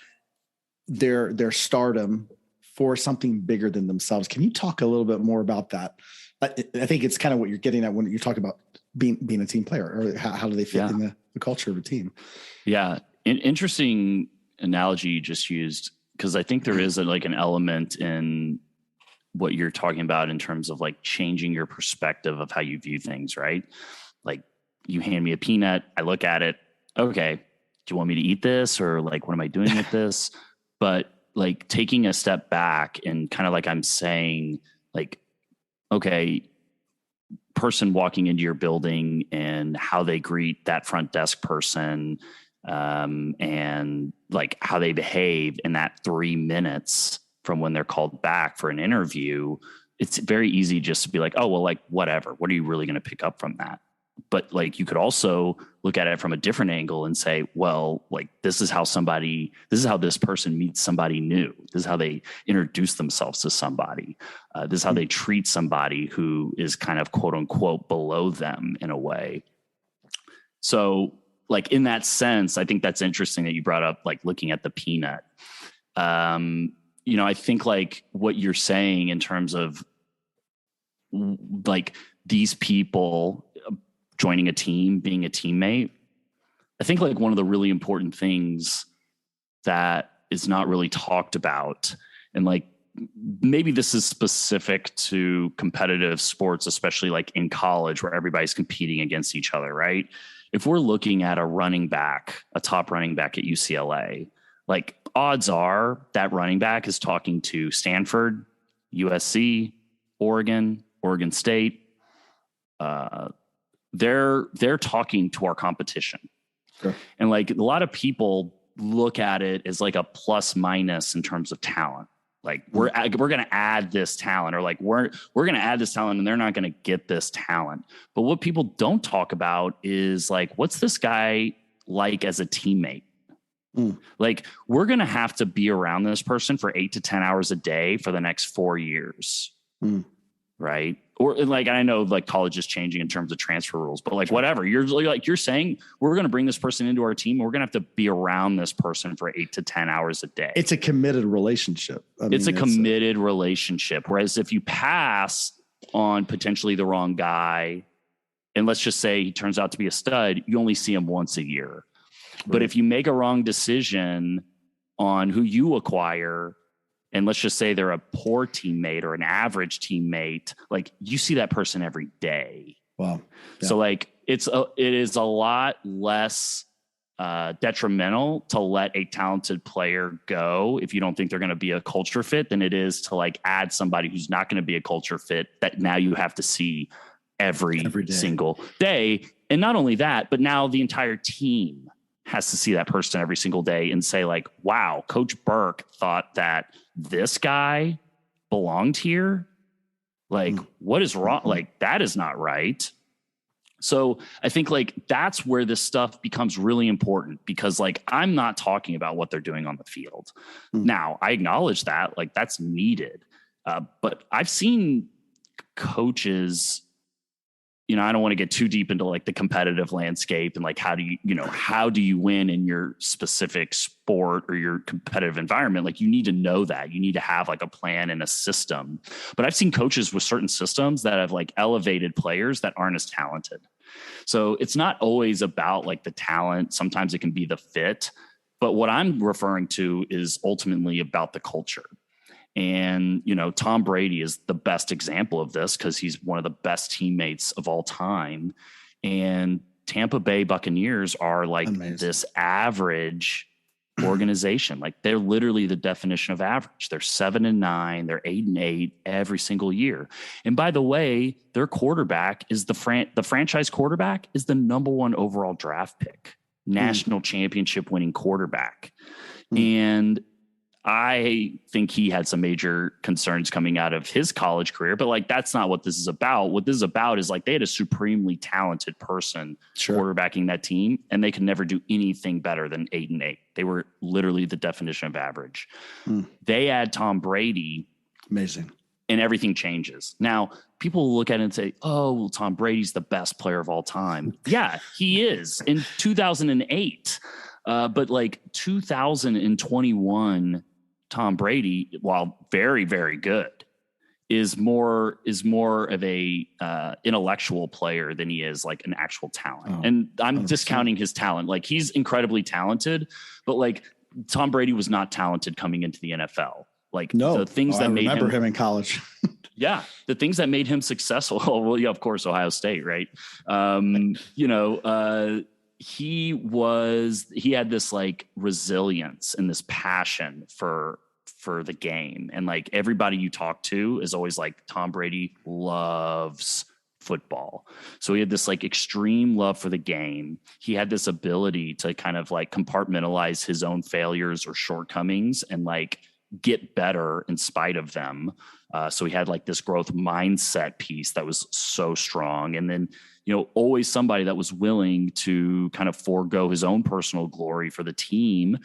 Speaker 2: their stardom for something bigger than themselves. Can you talk a little bit more about that? I think it's kind of what you're getting at when you talk about being a team player, or how do they fit in the culture of a team?
Speaker 3: Yeah. Interesting analogy you just used, because I think there is an element in what you're talking about in terms of like changing your perspective of how you view things, right? Like, you hand me a peanut, I look at it, okay, do you want me to eat this, or like, what am I doing with this? But like taking a step back and kind of like I'm saying, like, okay, person walking into your building and how they greet that front desk person, and like how they behave in that 3 minutes from when they're called back for an interview, it's very easy just to be like, oh, well, like, whatever. What are you really going to pick up from that? But like, you could also look at it from a different angle and say, well, like, this is how this person meets somebody new. This is how they introduce themselves to somebody. This is how they treat somebody who is kind of quote unquote below them in a way. So like, in that sense, I think that's interesting that you brought up, like, looking at the peanut. I think like what you're saying in terms of like these people joining a team, being a teammate, I think like one of the really important things that is not really talked about, and like maybe this is specific to competitive sports, especially like in college where everybody's competing against each other, right? If we're looking at a top running back at UCLA, like, odds are that running back is talking to Stanford, USC, Oregon State. They're talking to our competition.
Speaker 2: Sure.
Speaker 3: And like, a lot of people look at it as like a plus minus in terms of talent. Like, we're going to add this talent, or like we're going to add this talent and they're not going to get this talent. But what people don't talk about is like, what's this guy like as a teammate? Like, we're going to have to be around this person for 8 to 10 hours a day for the next 4 years. Right. Or like, I know like college is changing in terms of transfer rules, but like, whatever, you're saying we're going to bring this person into our team. We're going to have to be around this person for 8 to 10 hours a day.
Speaker 2: It's a committed relationship.
Speaker 3: It's a committed relationship. Whereas if you pass on potentially the wrong guy, and let's just say he turns out to be a stud, you only see him once a year. But if you make a wrong decision on who you acquire, and let's just say they're a poor teammate or an average teammate, like, you see that person every day.
Speaker 2: Wow. Yeah.
Speaker 3: So like, it is a lot less detrimental to let a talented player go if you don't think they're going to be a culture fit than it is to like add somebody who's not going to be a culture fit that now you have to see every single day. And not only that, but now the entire team has to see that person every single day and say like, wow, Coach Burk thought that this guy belonged here. Like, what is wrong? Like, that is not right. So I think like that's where this stuff becomes really important, because like, I'm not talking about what they're doing on the field. Now, I acknowledge that, like, that's needed. But I've seen coaches, I don't want to get too deep into like the competitive landscape and like, how do you win in your specific sport or your competitive environment? Like, you need to know that. You need to have like a plan and a system. But I've seen coaches with certain systems that have like elevated players that aren't as talented. So it's not always about like the talent. Sometimes it can be the fit. But what I'm referring to is ultimately about the culture. And, Tom Brady is the best example of this because he's one of the best teammates of all time. And Tampa Bay Buccaneers are like this average organization. Like, they're literally the definition of average. They're 7-9, they're 8-8 every single year. And by the way, their quarterback is the franchise quarterback is the number 1 overall draft pick, national championship winning quarterback. And I think he had some major concerns coming out of his college career, but like, that's not what this is about. What this is about is like, they had a supremely talented person quarterbacking that team, and they could never do anything better than 8-8. They were literally the definition of average. They add Tom Brady.
Speaker 2: Amazing.
Speaker 3: And everything changes. Now, people look at it and say, oh, well, Tom Brady's the best player of all time. Yeah, he is in 2008. But like 2021, Tom Brady, while very, very good, is more of a intellectual player than he is like an actual talent.
Speaker 2: Oh,
Speaker 3: and I'm
Speaker 2: 100%.
Speaker 3: discounting his talent. Like, he's incredibly talented, but like Tom Brady was not talented coming into the NFL. Like,
Speaker 2: No,
Speaker 3: the things that
Speaker 2: I
Speaker 3: made
Speaker 2: remember him in college.
Speaker 3: yeah, the things that made him successful. Well, yeah, of course, Ohio State, right? He had this like resilience and this passion for the game. And like, everybody you talk to is always like, Tom Brady loves football. So he had this like extreme love for the game. He had this ability to kind of like compartmentalize his own failures or shortcomings and like get better in spite of them. So he had like this growth mindset piece that was so strong. And then, always somebody that was willing to kind of forego his own personal glory for the team.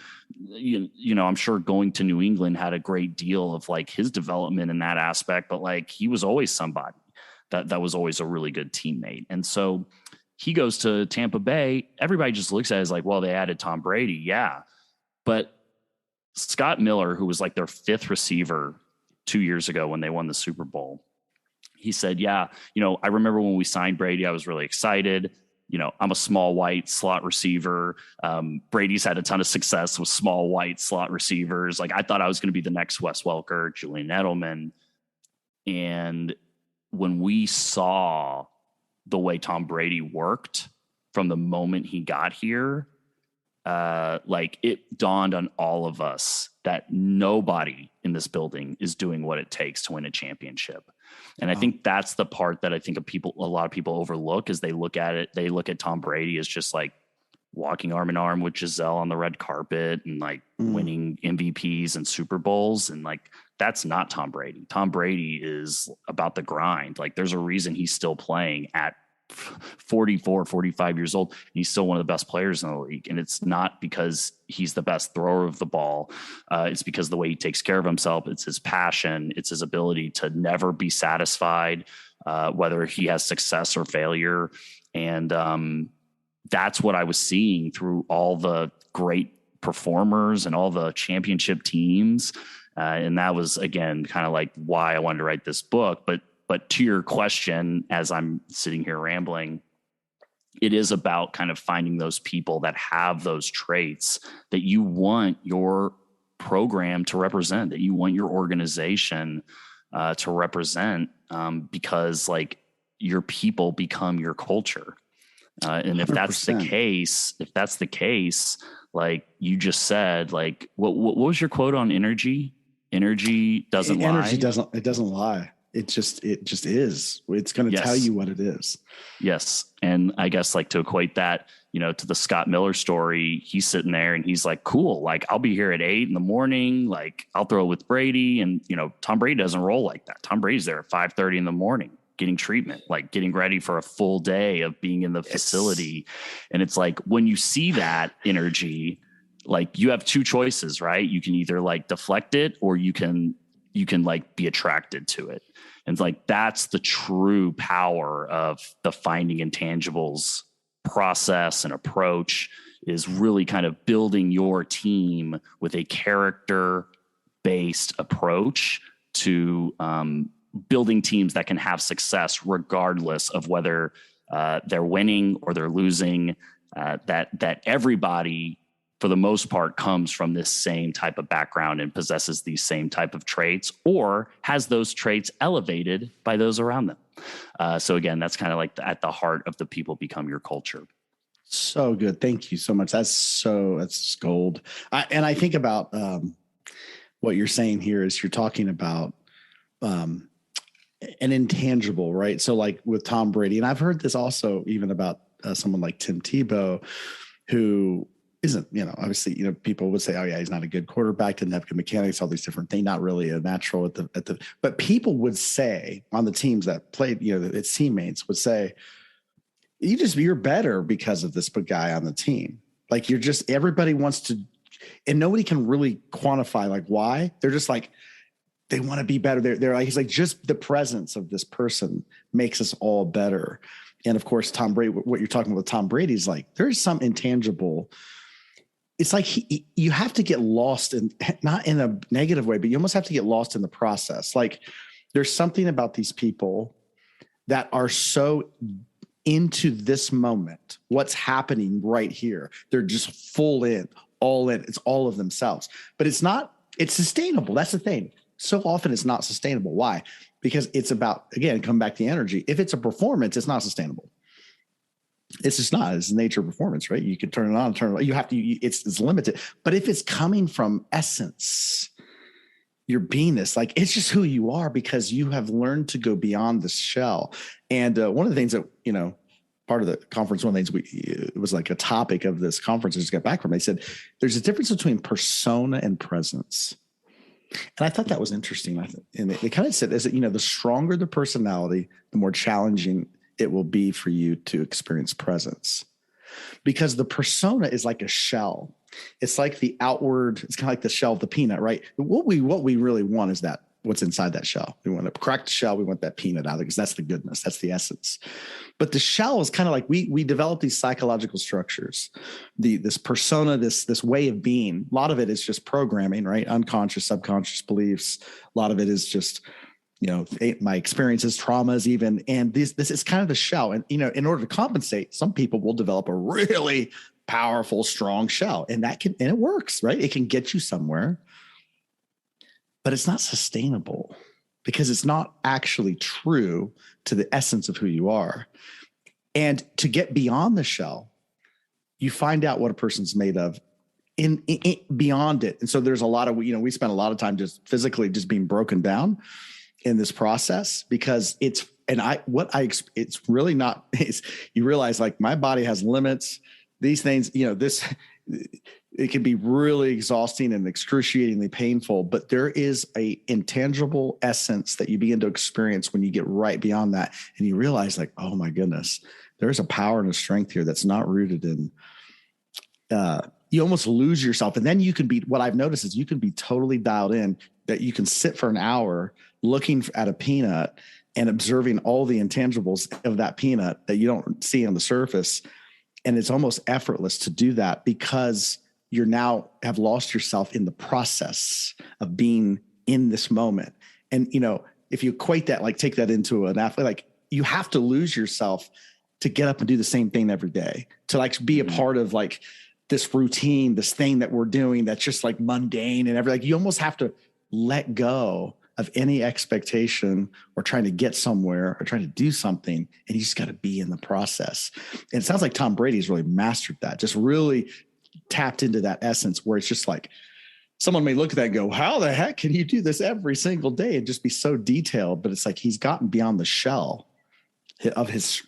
Speaker 3: I'm sure going to New England had a great deal of like his development in that aspect, but like, he was always somebody that was always a really good teammate. And so he goes to Tampa Bay. Everybody just looks at it as like, well, they added Tom Brady. Yeah. But Scott Miller, who was like their fifth receiver 2 years ago when they won the Super Bowl, he said, yeah, I remember when we signed Brady, I was really excited. I'm a small white slot receiver. Brady's had a ton of success with small white slot receivers. Like, I thought I was going to be the next Wes Welker, Julian Edelman. And when we saw the way Tom Brady worked from the moment he got here, like, it dawned on all of us that nobody in this building is doing what it takes to win a championship. And I think that's the part that I think a lot of people overlook, is they look at Tom Brady as just like walking arm in arm with Giselle on the red carpet and like winning MVPs and Super Bowls. And like, that's not Tom Brady. Tom Brady is about the grind. Like, there's a reason he's still playing at 44, 45 years old. He's still one of the best players in the league. And it's not because he's the best thrower of the ball. It's because the way he takes care of himself. It's his passion. It's his ability to never be satisfied, whether he has success or failure. And that's what I was seeing through all the great performers and all the championship teams. And that was, again, kind of like why I wanted to write this book. But to your question, as I'm sitting here rambling, it is about kind of finding those people that have those traits that you want your program to represent, that you want your organization to represent, because like, your people become your culture. And if that's 100%. That's the case, like you just said, like, what was your quote on energy? Energy doesn't lie.
Speaker 2: Energy doesn't lie. It just is. It's going to tell you what it is.
Speaker 3: Yes. And I guess like to equate that, to the Scott Miller story, he's sitting there and he's like, cool, like, I'll be here at 8 a.m. Like, I'll throw with Brady. And, Tom Brady doesn't roll like that. Tom Brady's there at 5:30 in the morning, getting treatment, like getting ready for a full day of being in the facility. And it's like, when you see that energy, like, you have two choices, right? You can either like deflect it, or you can like be attracted to it. And it's like, that's the true power of the Finding Intangibles process and approach, is really kind of building your team with a character-based approach to building teams that can have success regardless of whether they're winning or they're losing, that everybody, for the most part, comes from this same type of background and possesses these same type of traits, or has those traits elevated by those around them. So again, that's kind of like at the heart of the people become your culture.
Speaker 2: So good. Thank you so much. That's gold. I think about what you're saying here is you're talking about an intangible, right? So like with Tom Brady, and I've heard this also even about someone like Tim Tebow, who isn't, obviously, people would say, oh yeah, he's not a good quarterback, didn't have good mechanics, all these different things, not really a natural but people would say on the teams that played, its teammates would say, you're better because of this guy on the team. Like, everybody wants to, and nobody can really quantify like why. They're just like, they want to be better. They're like, he's like, just the presence of this person makes us all better. And of course, Tom Brady, what you're talking about with Tom Brady is like, there's some intangible. It's like you have to get lost in, not in a negative way, but you almost have to get lost in the process. Like, there's something about these people that are so into this moment, what's happening right here. They're just full in, all in. It's all of themselves. But it's sustainable. That's the thing. So often it's not sustainable. Why? Because it's about, again, come back to the energy. If it's a performance, it's not sustainable. It's just not. It's the nature of performance, right? You can turn it on, turn it on. You have to, it's limited. But if it's coming from essence, your beingness, like it's just who you are because you have learned to go beyond the shell. And one of the things that, part of the conference, one of the things it was like a topic of this conference I just got back from, they said, there's a difference between persona and presence. And I thought that was interesting. And they kind of said, is that, the stronger the personality, the more challenging it will be for you to experience presence. Because the persona is like a shell. It's like the outward, it's kind of like the shell of the peanut, right? What we really want is that what's inside that shell. We want to crack the shell. We want that peanut out of it because that's the goodness. That's the essence. But the shell is kind of like we develop these psychological structures, this persona, this way of being. A lot of it is just programming, right? Unconscious, subconscious beliefs. A lot of it is just, my experiences, traumas, even. And this is kind of the shell. And, in order to compensate, some people will develop a really powerful, strong shell. And it works, right? It can get you somewhere. But it's not sustainable because it's not actually true to the essence of who you are. And to get beyond the shell, you find out what a person's made of in beyond it. And so there's a lot of, we spend a lot of time just physically just being broken down in this process because it's really not, you realize like my body has limits, these things, it can be really exhausting and excruciatingly painful, but there is a intangible essence that you begin to experience when you get right beyond that. And you realize like, oh my goodness, there's a power and a strength here that's not rooted in, you almost lose yourself. And then what I've noticed is you can be totally dialed in that you can sit for an hour looking at a peanut and observing all the intangibles of that peanut that you don't see on the surface. And it's almost effortless to do that because you now have lost yourself in the process of being in this moment. And, if you equate that, like take that into an athlete, like you have to lose yourself to get up and do the same thing every day, to like be a part of like this routine, this thing that we're doing that's just like mundane and everything. Like you almost have to let go of any expectation or trying to get somewhere or trying to do something. And you just got to be in the process. And it sounds like Tom Brady's really mastered that, just really tapped into that essence where it's just like someone may look at that and go, how the heck can you do this every single day and just be so detailed? But it's like he's gotten beyond the shell of his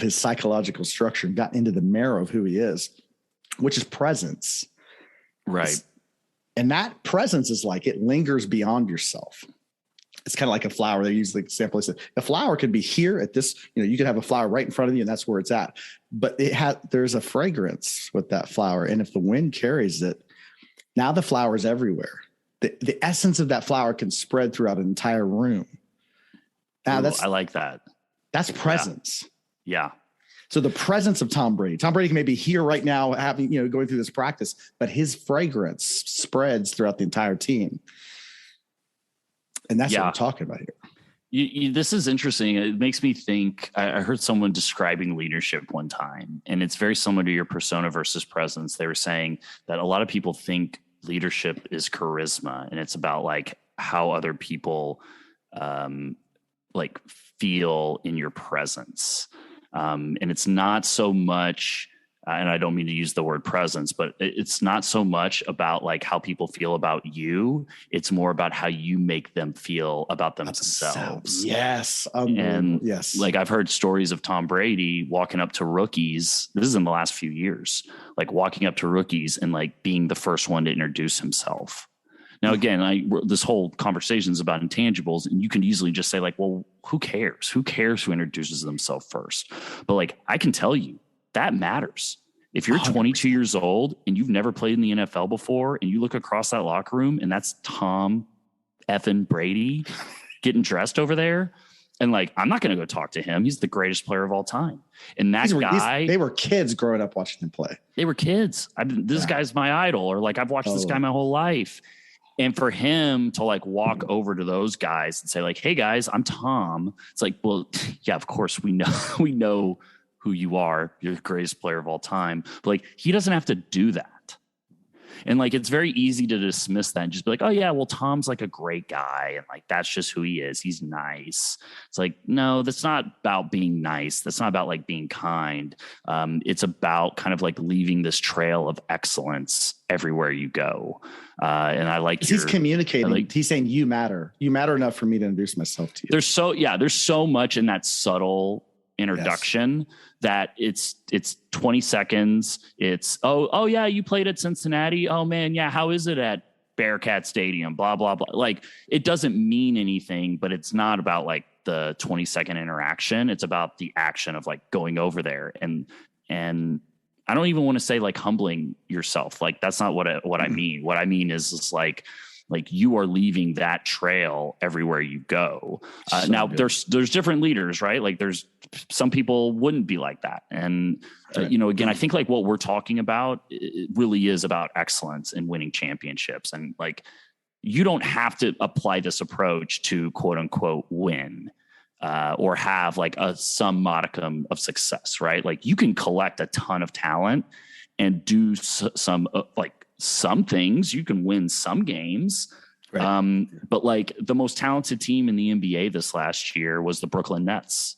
Speaker 2: psychological structure and gotten into the marrow of who he is, which is presence.
Speaker 3: Right.
Speaker 2: And that presence is like it lingers beyond yourself. It's kind of like a flower. They use the example. A flower could be here at this, you could have a flower right in front of you and that's where it's at. But there's a fragrance with that flower. And if the wind carries it, now the flower is everywhere. The essence of that flower can spread throughout an entire room. Now
Speaker 3: I like that.
Speaker 2: That's presence.
Speaker 3: Yeah.
Speaker 2: So the presence of Tom Brady can maybe here right now having, going through this practice, but his fragrance spreads throughout the entire team. And that's what we're talking about here.
Speaker 3: This is interesting. It makes me think, I heard someone describing leadership one time, and it's very similar to your persona versus presence. They were saying that a lot of people think leadership is charisma, and it's about like how other people like feel in your presence. And it's not so much, and I don't mean to use the word presence, but it's not so much about like how people feel about you. It's more about how you make them feel about themselves.
Speaker 2: Yes.
Speaker 3: And
Speaker 2: yes.
Speaker 3: Like I've heard stories of Tom Brady walking up to rookies. This is in the last few years, like walking up to rookies and like being the first one to introduce himself. Now, again, this whole conversation is about intangibles, and you can easily just say like, well, who cares? Who cares who introduces themselves first? But like, I can tell you that matters. If you're 22 years old and you've never played in the NFL before and you look across that locker room and that's Tom Evan Brady getting dressed over there, and like, I'm not going to go talk to him. He's the greatest player of all time. And that guy,
Speaker 2: they were kids growing up watching him play.
Speaker 3: They were kids. This guy's my idol, or like, I've watched this guy my whole life. And for him to like walk over to those guys and say like, hey guys, I'm Tom. It's like, well, yeah, of course we know, we know who you are. You're the greatest player of all time. But like, he doesn't have to do that. And like, it's very easy to dismiss that and just be like, oh yeah, well, Tom's like a great guy. And like, that's just who he is. He's nice. It's like, no, that's not about being nice. That's not about like being kind. It's about kind of like leaving this trail of excellence everywhere you go. And I like,
Speaker 2: he's communicating. He's saying you matter enough for me to introduce myself to you.
Speaker 3: There's so much in that subtle introduction that it's 20 seconds. It's, oh yeah, you played at Cincinnati. Oh man. Yeah. How is it at Bearcat Stadium? Blah, blah, blah. Like, it doesn't mean anything, but it's not about like the 20-second interaction. It's about the action of like going over there. And I don't even want to say like humbling yourself. Like, that's not what I mean. What I mean is like you are leaving that trail everywhere you go. Now there's different leaders, right? Like there's some people wouldn't be like that. And, again, I think like what we're talking about, it really is about excellence and winning championships. And like, you don't have to apply this approach to quote unquote win, or have like some modicum of success, right? Like you can collect a ton of talent and do some things. You can win some games. Right. But like the most talented team in the NBA this last year was the Brooklyn Nets.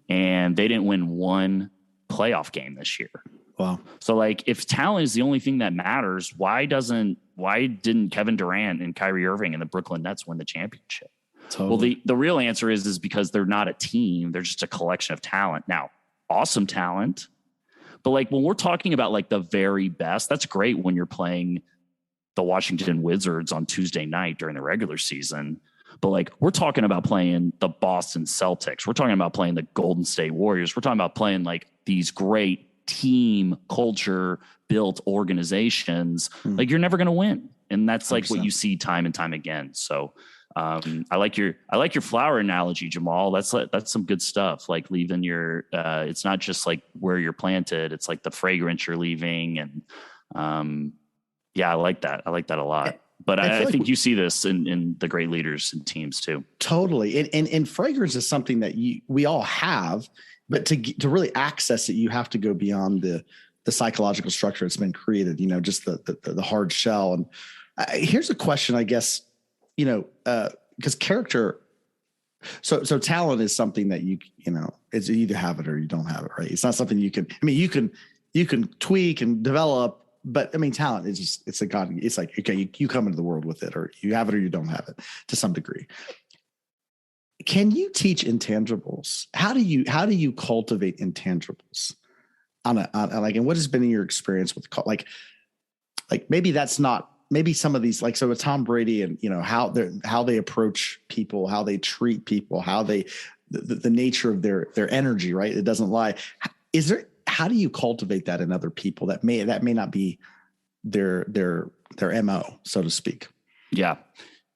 Speaker 3: And they didn't win one playoff game this year.
Speaker 2: Wow.
Speaker 3: So like, if talent is the only thing that matters, why didn't Kevin Durant and Kyrie Irving and the Brooklyn Nets win the championship? Totally. Well, the real answer is because they're not a team. They're just a collection of talent. Now, awesome talent. But like when we're talking about like the very best, that's great when you're playing the Washington Wizards on Tuesday night during the regular season. But like, we're talking about playing the Boston Celtics. We're talking about playing the Golden State Warriors. We're talking about playing like these great team culture built organizations. Like, you're never going to win. And that's like 100%. What you see time and time again. So I like your flower analogy, Jamal. That's some good stuff. Like leaving your, it's not just like where you're planted. It's like the fragrance you're leaving. And yeah, I like that. I like that a lot. But I think you see this in the great leaders and teams too.
Speaker 2: Totally. And fragrance is something that we all have, but to really access it, you have to go beyond the psychological structure that's been created, just the hard shell. And here's a question, I guess, because character, so talent is something that it's either have it or you don't have it, right? It's not something you can tweak and develop. But I mean, talent is just, it's like, okay, you come into the world with it, or you have it or you don't have it to some degree. Can you teach intangibles? How do you cultivate intangibles and what has been your experience with like maybe that's not, maybe some of these, like, so with Tom Brady and, how they approach people, how they treat people, how they, the nature of their energy, right? It doesn't lie. How do you cultivate that in other people that may not be their MO, so to speak?
Speaker 3: Yeah.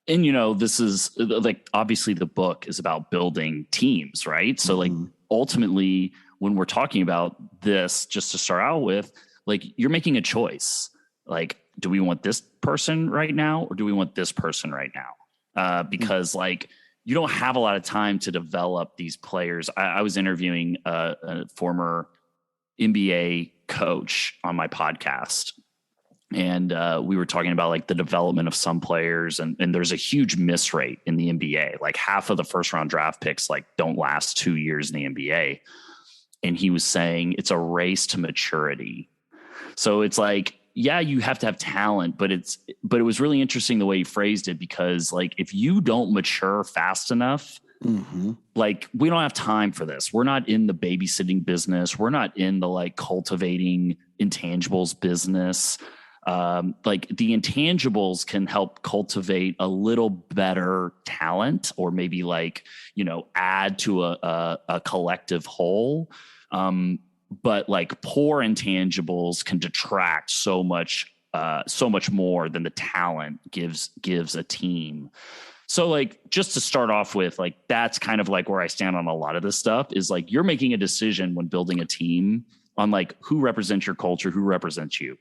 Speaker 3: And, this is like, obviously the book is about building teams, right? So like, ultimately when we're talking about this, just to start out with, like, you're making a choice. Like, do we want this person right now? Or do we want this person right now? Because like, you don't have a lot of time to develop these players. I was interviewing a former NBA coach on my podcast. And we were talking about like the development of some players, and there's a huge miss rate in the NBA. Like half of the first round draft picks like don't last 2 years in the NBA. And he was saying it's a race to maturity. So it's like, yeah, you have to have talent, but it was really interesting the way he phrased it, because like, if you don't mature fast enough, like, we don't have time for this. We're not in the babysitting business. We're not in the like cultivating intangibles business. Like, the intangibles can help cultivate a little better talent, or maybe like, add to a collective whole. But like, poor intangibles can detract so much more than the talent gives a team. So like, just to start off with, like, that's kind of like where I stand on a lot of this stuff, is like, you're making a decision when building a team on like who represents your culture, who represents you.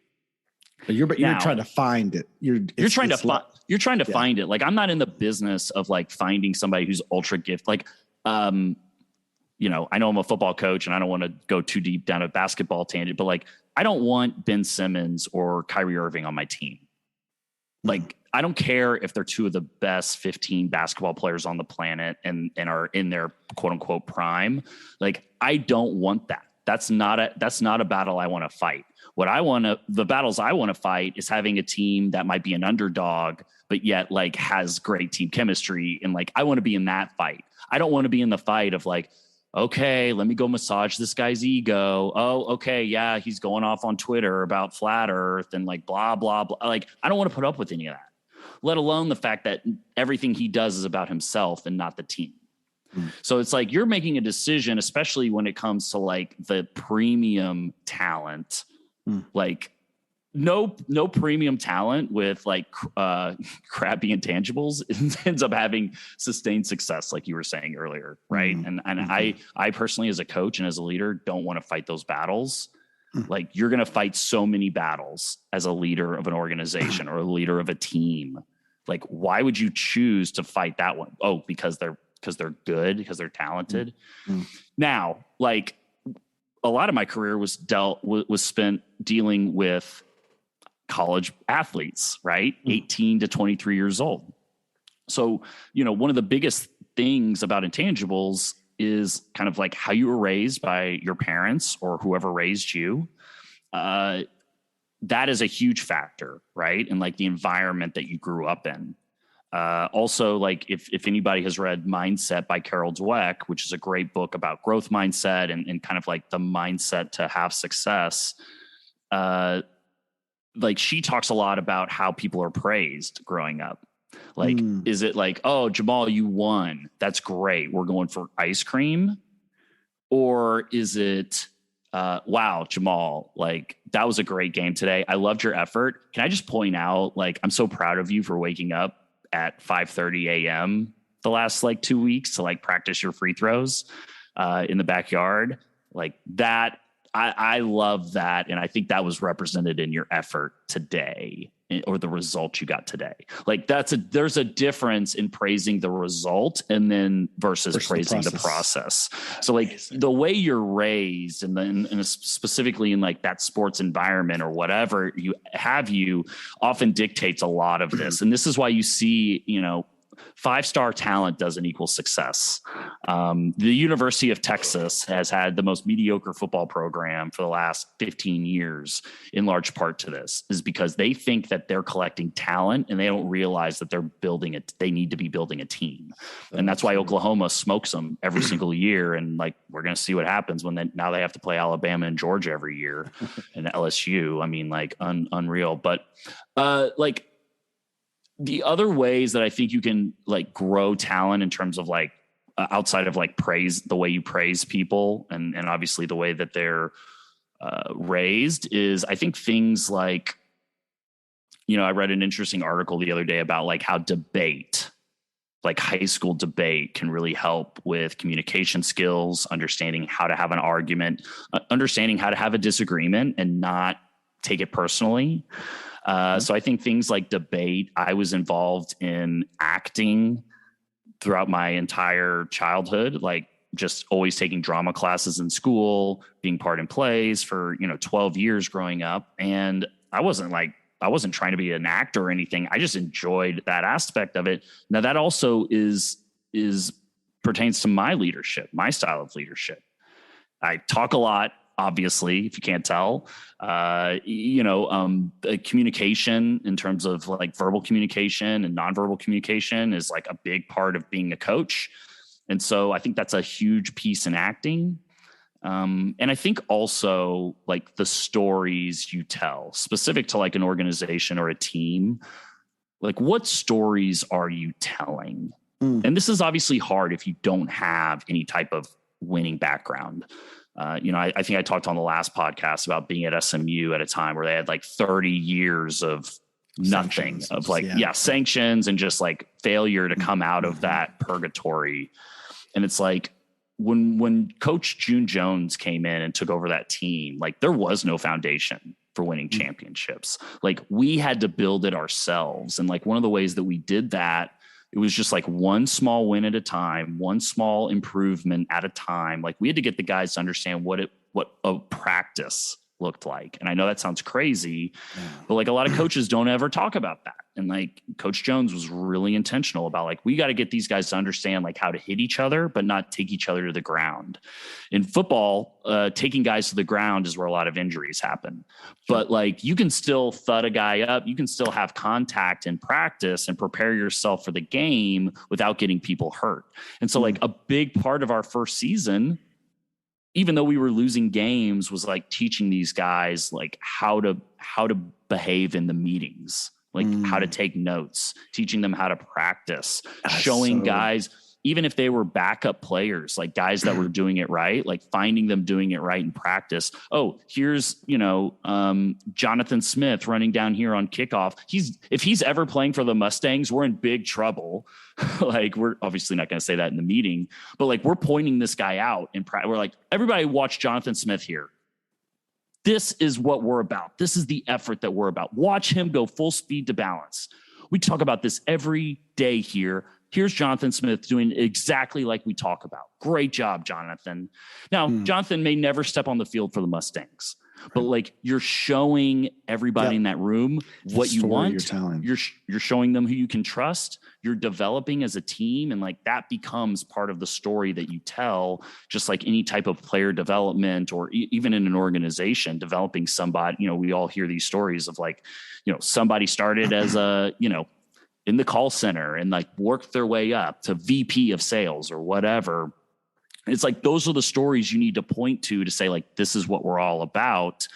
Speaker 2: You're trying to find it. You're trying
Speaker 3: to find it. Like, I'm not in the business of like finding somebody who's ultra gift. Like, you know, I know I'm a football coach and I don't want to go too deep down a basketball tangent, but like, I don't want Ben Simmons or Kyrie Irving on my team. Like, I don't care if they're two of the best 15 basketball players on the planet and are in their quote unquote prime. Like, I don't want that. That's not a battle I want to fight. The battles I want to fight is having a team that might be an underdog, but yet like has great team chemistry. And like, I want to be in that fight. I don't want to be in the fight of like, okay, let me go massage this guy's ego. Oh, okay. Yeah. He's going off on Twitter about flat earth and like, blah, blah, blah. Like, I don't want to put up with any of that, let alone the fact that everything he does is about himself and not the team. So it's like, you're making a decision, especially when it comes to like the premium talent, like no premium talent with like crappy intangibles ends up having sustained success, like you were saying earlier, right? And I personally, as a coach and as a leader, don't want to fight those battles. Like, you're going to fight so many battles as a leader of an organization or a leader of a team. Like, why would you choose to fight that one? Oh, because they're good, because they're talented. Now, like, a lot of my career was spent dealing with college athletes, right? 18 to 23 years old. So, you know, one of the biggest things about intangibles is kind of like how you were raised by your parents or whoever raised you. That is a huge factor, right? And like the environment that you grew up in. Also, like if anybody has read Mindset by Carol Dweck, which is a great book about growth mindset and kind of like the mindset to have success, like she talks a lot about how people are praised growing up. Like, is it like, oh, Jamal, you won. That's great. We're going for ice cream. Or is it, wow, Jamal, like that was a great game today. I loved your effort. Can I just point out, like, I'm so proud of you for waking up at 5:30 a.m. the last like 2 weeks to like practice your free throws in the backyard. Like that. I love that. And I think that was represented in your effort today or the result you got today. Like there's a difference in praising the result and then versus praising the process. So like amazing. The way you're raised and then and specifically in like that sports environment or whatever you often dictates a lot of this. And this is why you see, you know, 5-star talent doesn't equal success. The University of Texas has had the most mediocre football program for the last 15 years, in large part to this, is because they think that they're collecting talent and they don't realize that they need to be building a team. And that's why Oklahoma smokes them every single year. And like, we're going to see what happens when now they have to play Alabama and Georgia every year and LSU. I mean, like unreal, but like, the other ways that I think you can like grow talent in terms of like outside of like praise, the way you praise people and obviously the way that they're raised is I think things like, you know, I read an interesting article the other day about like how debate, like high school debate can really help with communication skills, understanding how to have an argument, understanding how to have a disagreement and not take it personally. So I think things like debate, I was involved in acting throughout my entire childhood, like just always taking drama classes in school, being part in plays for, 12 years growing up. And I wasn't trying to be an actor or anything. I just enjoyed that aspect of it. Now that also pertains to my leadership, my style of leadership. I talk a lot. Obviously, if you can't tell, communication in terms of like verbal communication and nonverbal communication is like a big part of being a coach. And so I think that's a huge piece in acting. And I think also like the stories you tell specific to like an organization or a team, like what stories are you telling? And this is obviously hard if you don't have any type of winning background. I think I talked on the last podcast about being at SMU at a time where they had like 30 years of nothing sanctions and just like failure to come out of that purgatory. And it's like when Coach June Jones came in and took over that team, like there was no foundation. for winning championships. Like we had to build it ourselves. And like one of the ways that we did that, it was just like one small win at a time, one small improvement at a time. Like we had to get the guys to understand what a practice looked like. And I know that sounds crazy, but like a lot of coaches don't ever talk about that. And like Coach Jones was really intentional about like, we got to get these guys to understand like how to hit each other, but not take each other to the ground. In football, taking guys to the ground is where a lot of injuries happen. But like you can still thud a guy up. You can still have contact in practice and prepare yourself for the game without getting people hurt. And so like a big part of our first season, even though we were losing games, was like teaching these guys like how to behave in the meetings, like how to take notes, teaching them how to practice, showing guys, even if they were backup players, like guys that were doing it right, like finding them doing it right in practice. Oh, here's, Jonathan Smith running down here on kickoff. If he's ever playing for the Mustangs, we're in big trouble. Like we're obviously not going to say that in the meeting, but like we're pointing this guy out in practice. We're like, everybody watch Jonathan Smith here. This is what we're about. This is the effort that we're about. Watch him go full speed to balance. We talk about this every day here. Here's Jonathan Smith doing exactly like we talk about. Great job, Jonathan. Now, Jonathan may never step on the field for the Mustangs, but like you're showing everybody in that room what you want.
Speaker 2: You're telling.
Speaker 3: You're showing them who you can trust. You're developing as a team, and like that becomes part of the story that you tell. Just like any type of player development, or even in an organization, developing somebody. We all hear these stories of like, somebody started as a in the call center and like worked their way up to VP of sales or whatever. It's like, those are the stories you need to point to say like, this is what we're all about.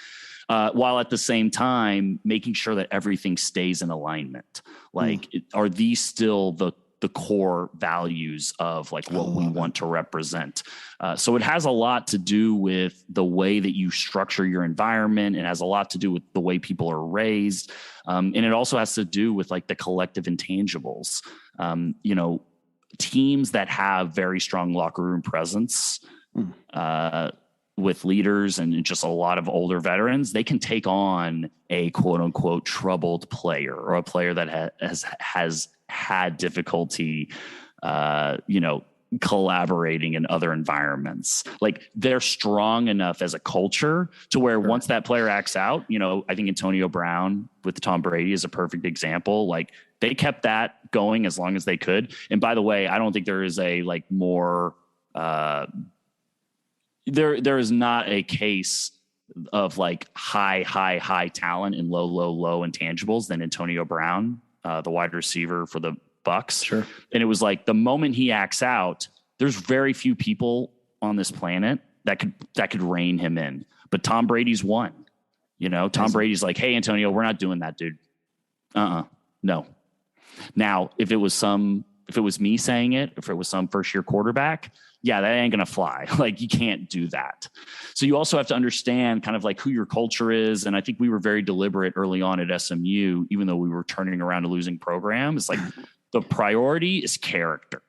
Speaker 3: While at the same time, making sure that everything stays in alignment. Like, are these still the core values of like what we want to represent? So it has a lot to do with the way that you structure your environment. It has a lot to do with the way people are raised. And it also has to do with like the collective intangibles. Teams that have very strong locker room presence, with leaders and just a lot of older veterans, they can take on a quote unquote troubled player, or a player that has had difficulty, collaborating in other environments. Like they're strong enough as a culture to where once that player acts out, I think Antonio Brown with Tom Brady is a perfect example. Like they kept that going as long as they could. And by the way, I don't think there is a like more, there is not a case of like high talent and low intangibles than Antonio Brown, the wide receiver for the Bucks. Sure. And it was like the moment he acts out, there's very few people on this planet that could rein him in. But Tom Brady's one. Tom Brady's like, hey, Antonio, we're not doing that, dude. No. Now, if it was me saying it, if it was some first year quarterback, yeah, that ain't going to fly. Like you can't do that. So you also have to understand kind of like who your culture is. And I think we were very deliberate early on at SMU, even though we were turning around a losing program. It's like the priority is character.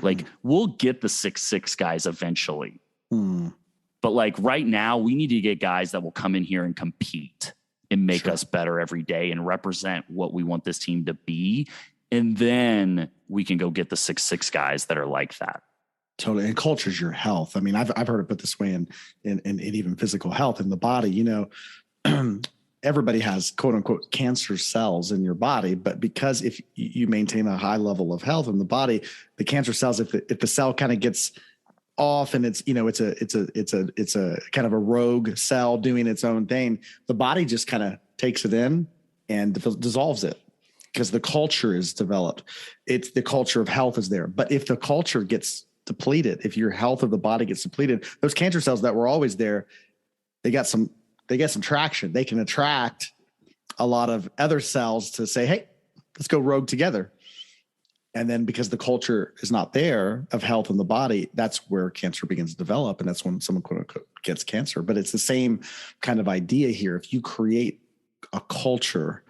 Speaker 3: Like we'll get the 6'6" guys eventually. But like right now we need to get guys that will come in here and compete and make us better every day and represent what we want this team to be. And then we can go get the 6'6" guys that are like that.
Speaker 2: Totally. And culture's your health. I mean, I've heard it put this way in even physical health in the body, everybody has quote unquote cancer cells in your body, but because if you maintain a high level of health in the body, the cancer cells, if the cell kind of gets off and it's a kind of a rogue cell doing its own thing, the body just kind of takes it in and dissolves it because the culture is developed. It's the culture of health is there. But if the culture gets depleted, if your health of the body gets depleted, those cancer cells that were always there, they get some traction. They can attract a lot of other cells to say, hey, let's go rogue together. And then because the culture is not there of health in the body, that's where cancer begins to develop. And that's when someone quote unquote gets cancer. But it's the same kind of idea here. If you create a culture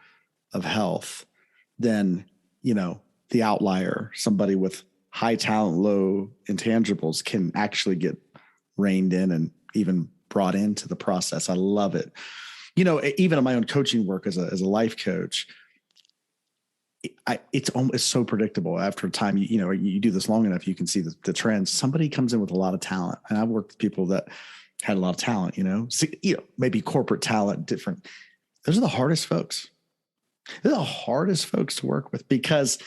Speaker 2: of health, then, the outlier, somebody with high talent, low intangibles can actually get reined in and even brought into the process. I love it. Even in my own coaching work as a life coach, it's so predictable. After a time, you do this long enough, you can see the trends. Somebody comes in with a lot of talent, and I've worked with people that had a lot of talent. Maybe corporate talent, different. Those are the hardest folks. They're the hardest folks to work with because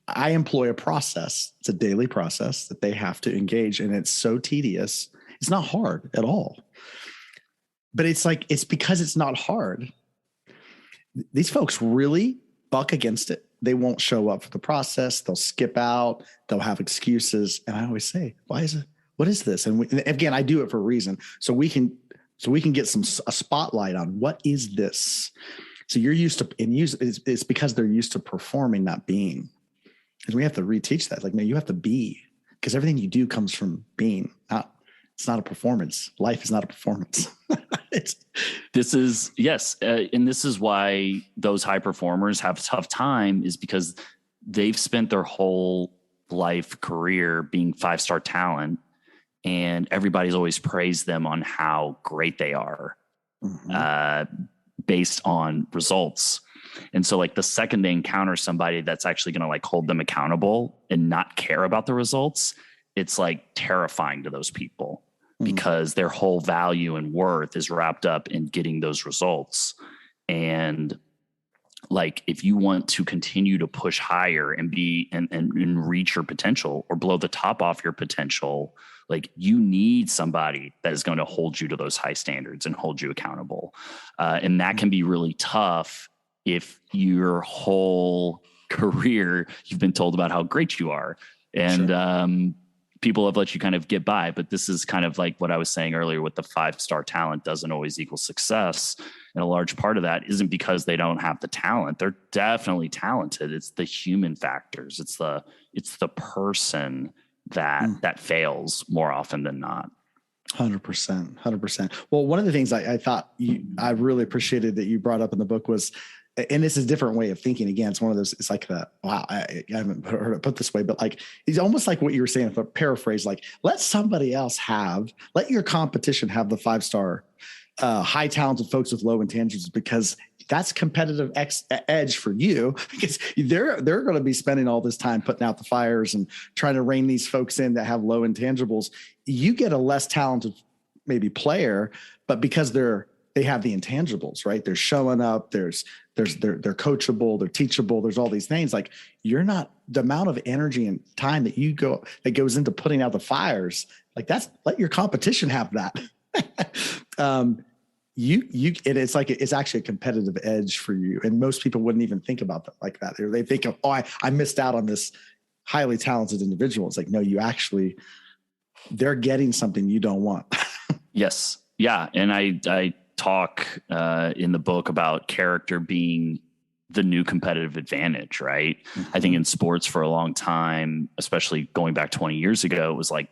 Speaker 2: I employ a process. It's a daily process that they have to engage, and it's so tedious. It's not hard at all, but it's because it's not hard. These folks really buck against it. They won't show up for the process. They'll skip out. They'll have excuses. And I always say, what is this? And again, I do it for a reason. So we can get a spotlight on what is this? So you're used to, it's because they're used to performing, not being. And we have to reteach that. Like, no, you have to be, because everything you do comes from being. It's not a performance. Life is not a performance.
Speaker 3: This is why those high performers have a tough time, is because they've spent their whole life career being 5-star talent, and everybody's always praised them on how great they are, based on results. And so like the second they encounter somebody that's actually going to like hold them accountable and not care about the results, it's like terrifying to those people, because their whole value and worth is wrapped up in getting those results. And like, if you want to continue to push higher and be and reach your potential or blow the top off your potential, like you need somebody that is going to hold you to those high standards and hold you accountable. And that can be really tough if your whole career you've been told about how great you are. And people have let you kind of get by. But this is kind of like what I was saying earlier with the 5-star talent doesn't always equal success. And a large part of that isn't because they don't have the talent. They're definitely talented. It's the human factors. It's the person that fails more often than not.
Speaker 2: 100%. Well, one of the things I thought I really appreciated that you brought up in the book was, and this is a different way of thinking. Again, it's one of those, it's like I haven't heard it put this way, but like, it's almost like what you were saying, if I paraphrase, like let your competition have the 5-star, high talented folks with low intangibles, because that's competitive edge for you, because they're going to be spending all this time putting out the fires and trying to rein these folks in that have low intangibles. You get a less talented maybe player, but because they have the intangibles, right? They're showing up. They're coachable. They're teachable. There's all these things. Like, you're not, the amount of energy and time that goes into putting out the fires. Like, let your competition have that. It's like, it's actually a competitive edge for you. And most people wouldn't even think about that like that. They think of, I missed out on this highly talented individual. It's like, no, they're getting something you don't want.
Speaker 3: Yes. Yeah. And I talk in the book about character being the new competitive advantage, right? I think in sports for a long time, especially going back 20 years ago, it was like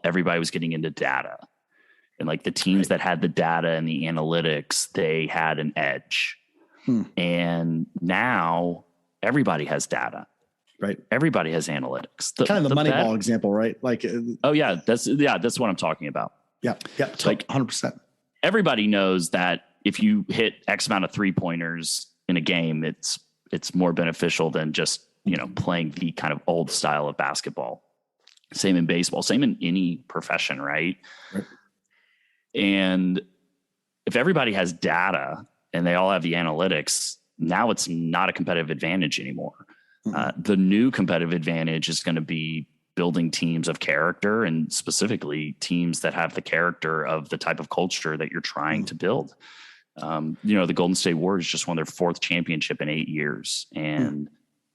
Speaker 3: everybody was getting into data. And like the teams that had the data and the analytics, they had an edge. And now everybody has data.
Speaker 2: Right.
Speaker 3: Everybody has analytics.
Speaker 2: Kind of the Moneyball example, right? Like,
Speaker 3: that's what I'm talking about.
Speaker 2: Yeah. Like 100%.
Speaker 3: Everybody knows that if you hit X amount of 3-pointers in a game, it's more beneficial than just, playing the kind of old style of basketball. Same in baseball, same in any profession, right? And if everybody has data and they all have the analytics, now it's not a competitive advantage anymore. The new competitive advantage is going to be building teams of character, and specifically teams that have the character of the type of culture that you're trying to build. The Golden State Warriors just won their 4th championship in 8 years, and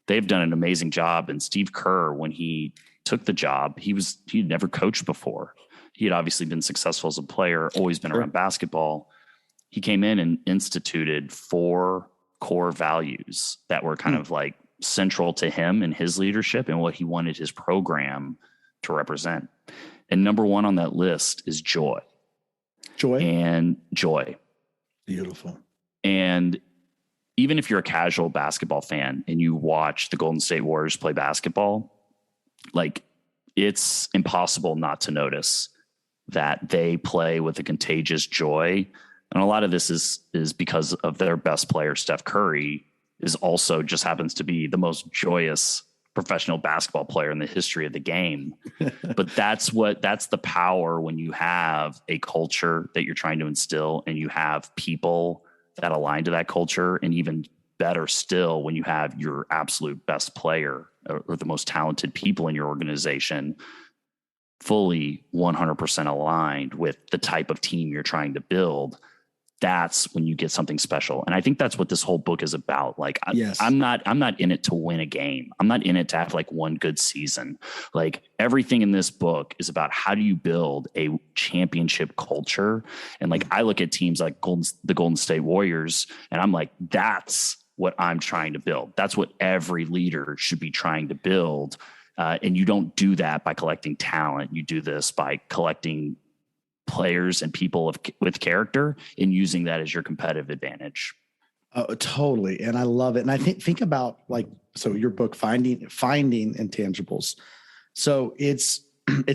Speaker 3: they've done an amazing job. And Steve Kerr, when he took the job, he'd never coached before. He had obviously been successful as a player, always been around basketball. He came in and instituted 4 core values that were kind of like central to him and his leadership and what he wanted his program to represent. And number 1 on that list is joy. Joy.
Speaker 2: Beautiful.
Speaker 3: And even if you're a casual basketball fan and you watch the Golden State Warriors play basketball, like, it's impossible not to notice that they play with a contagious joy And a lot of this is because of their best player, Steph Curry, is also just happens to be the most joyous professional basketball player in the history of the game. But that's the power when you have a culture that you're trying to instill and you have people that align to that culture, and even better still, when you have your absolute best player or the most talented people in your organization fully 100% aligned with the type of team you're trying to build. That's when you get something special. And I think that's what this whole book is about. Like,
Speaker 1: Yes.
Speaker 3: I'm not in it to win a game. I'm not in it to have like one good season. Like, everything in this book is about how do you build a championship culture. And like, I look at teams like the Golden State Warriors, and I'm like, that's what I'm trying to build. That's what every leader should be trying to build. And you don't do that by collecting talent. You do this by collecting players and people with character and using that as your competitive advantage.
Speaker 2: Oh, totally. And I love it. And I think about like, so your book, Finding Intangibles. So it's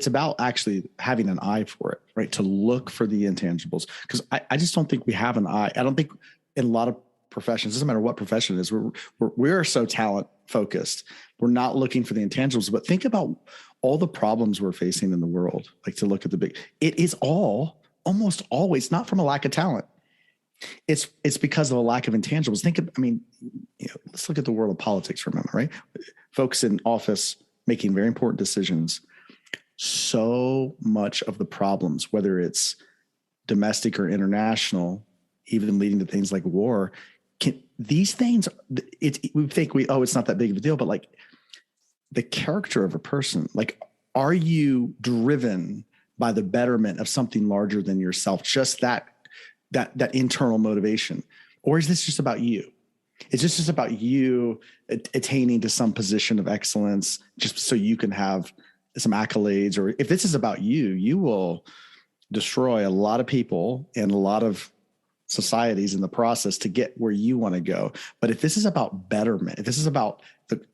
Speaker 2: about actually having an eye for it, right? To look for the intangibles. Because I just don't think we have an eye. I don't think in a lot of professions, doesn't matter what profession it is, we're so talent focused. We're not looking for the intangibles. But think about all the problems we're facing in the world, like to look at it is almost always not from a lack of talent. It's because of a lack of intangibles. Let's look at the world of politics for a moment, right? Folks in office making very important decisions. So much of the problems, whether it's domestic or international, even leading to things like war, these things, we think it's not that big of a deal, but like, the character of a person, like, are you driven by the betterment of something larger than yourself? Just that internal motivation, or is this just about you? Is this just about you attaining to some position of excellence just so you can have some accolades? Or if this is about you, you will destroy a lot of people and a lot of societies in the process to get where you want to go. But if this is about betterment, if this is about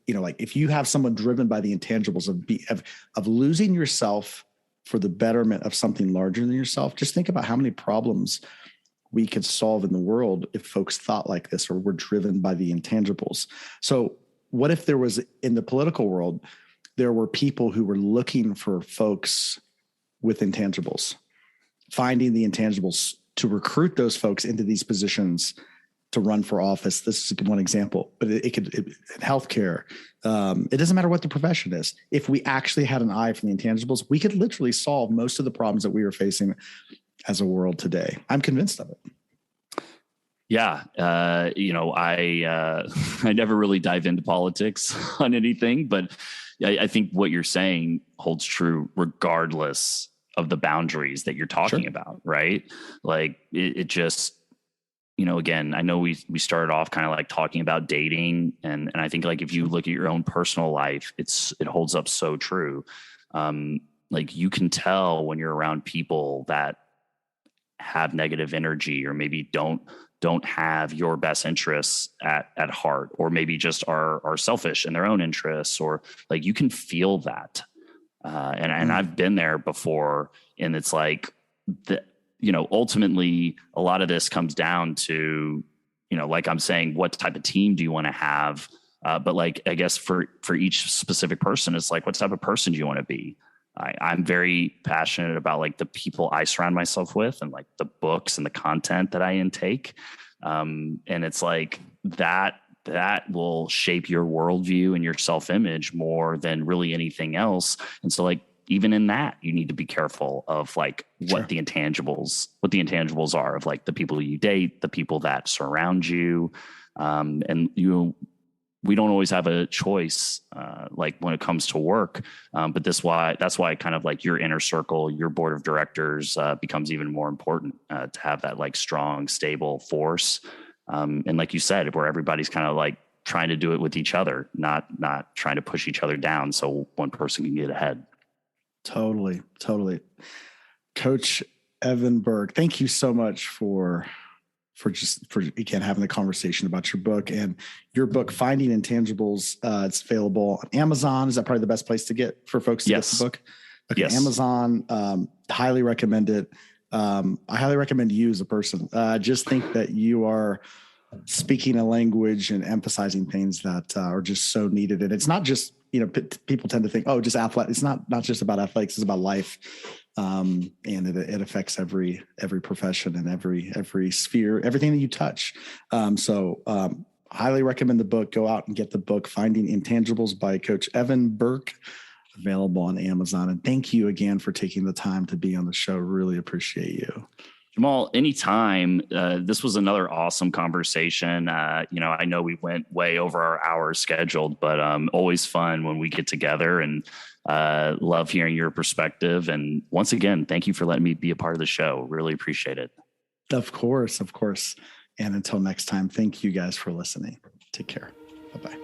Speaker 2: if you have someone driven by the intangibles of losing yourself for the betterment of something larger than yourself, just think about how many problems we could solve in the world if folks thought like this or were driven by the intangibles. So what if there was, in the political world, there were people who were looking for folks with intangibles, finding the intangibles to recruit those folks into these positions to run for office? This is one example, but it could in healthcare. It doesn't matter what the profession is. If we actually had an eye for the intangibles, we could literally solve most of the problems that we are facing as a world today. I'm convinced of it.
Speaker 3: Yeah. I never really dive into politics on anything, but I think what you're saying holds true regardless of the boundaries that you're talking about, right? Like it just, again, I know we started off kind of like talking about dating, and I think like if you look at your own personal life, it holds up so true. Like you can tell when you're around people that have negative energy, or maybe don't have your best interests at heart, or maybe just are selfish in their own interests, or like you can feel that. And I've been there before, and it's like ultimately a lot of this comes down to, like I'm saying, what type of team do you want to have? But like, I guess for each specific person, it's like, what type of person do you want to be? I'm very passionate about like the people I surround myself with, and like the books and the content that I intake. And it's like that will shape your worldview and your self-image more than really anything else. And so like, even in that, you need to be careful of like what the intangibles are of like the people you date, the people that surround you. And we don't always have a choice, like when it comes to work. But that's why kind of like your inner circle, your board of directors becomes even more important to have that like strong, stable force. And like you said, where everybody's kind of like trying to do it with each other, not trying to push each other down so one person can get ahead.
Speaker 2: Totally. Coach Evan Burk, thank you so much for again having the conversation about your book. And your book, Finding Intangibles, it's available on Amazon. Is that probably the best place to get for folks to get the book? Okay, yes. Amazon, highly recommend it. I highly recommend you as a person. Just think that you are speaking a language and emphasizing things that are just so needed. And it's not just, people tend to think, oh, just athletic. It's not just about athletics. It's about life. And it affects every profession and every sphere, everything that you touch. Highly recommend the book. Go out and get the book, Finding Intangibles by Coach Evan Burk, available on Amazon. And thank you again for taking the time to be on the show. Really appreciate you.
Speaker 3: Jamal, anytime. This was another awesome conversation. I know we went way over our hours scheduled, but always fun when we get together, and love hearing your perspective. And once again, thank you for letting me be a part of the show. Really appreciate it.
Speaker 2: Of course. And until next time, thank you guys for listening. Take care. Bye-bye.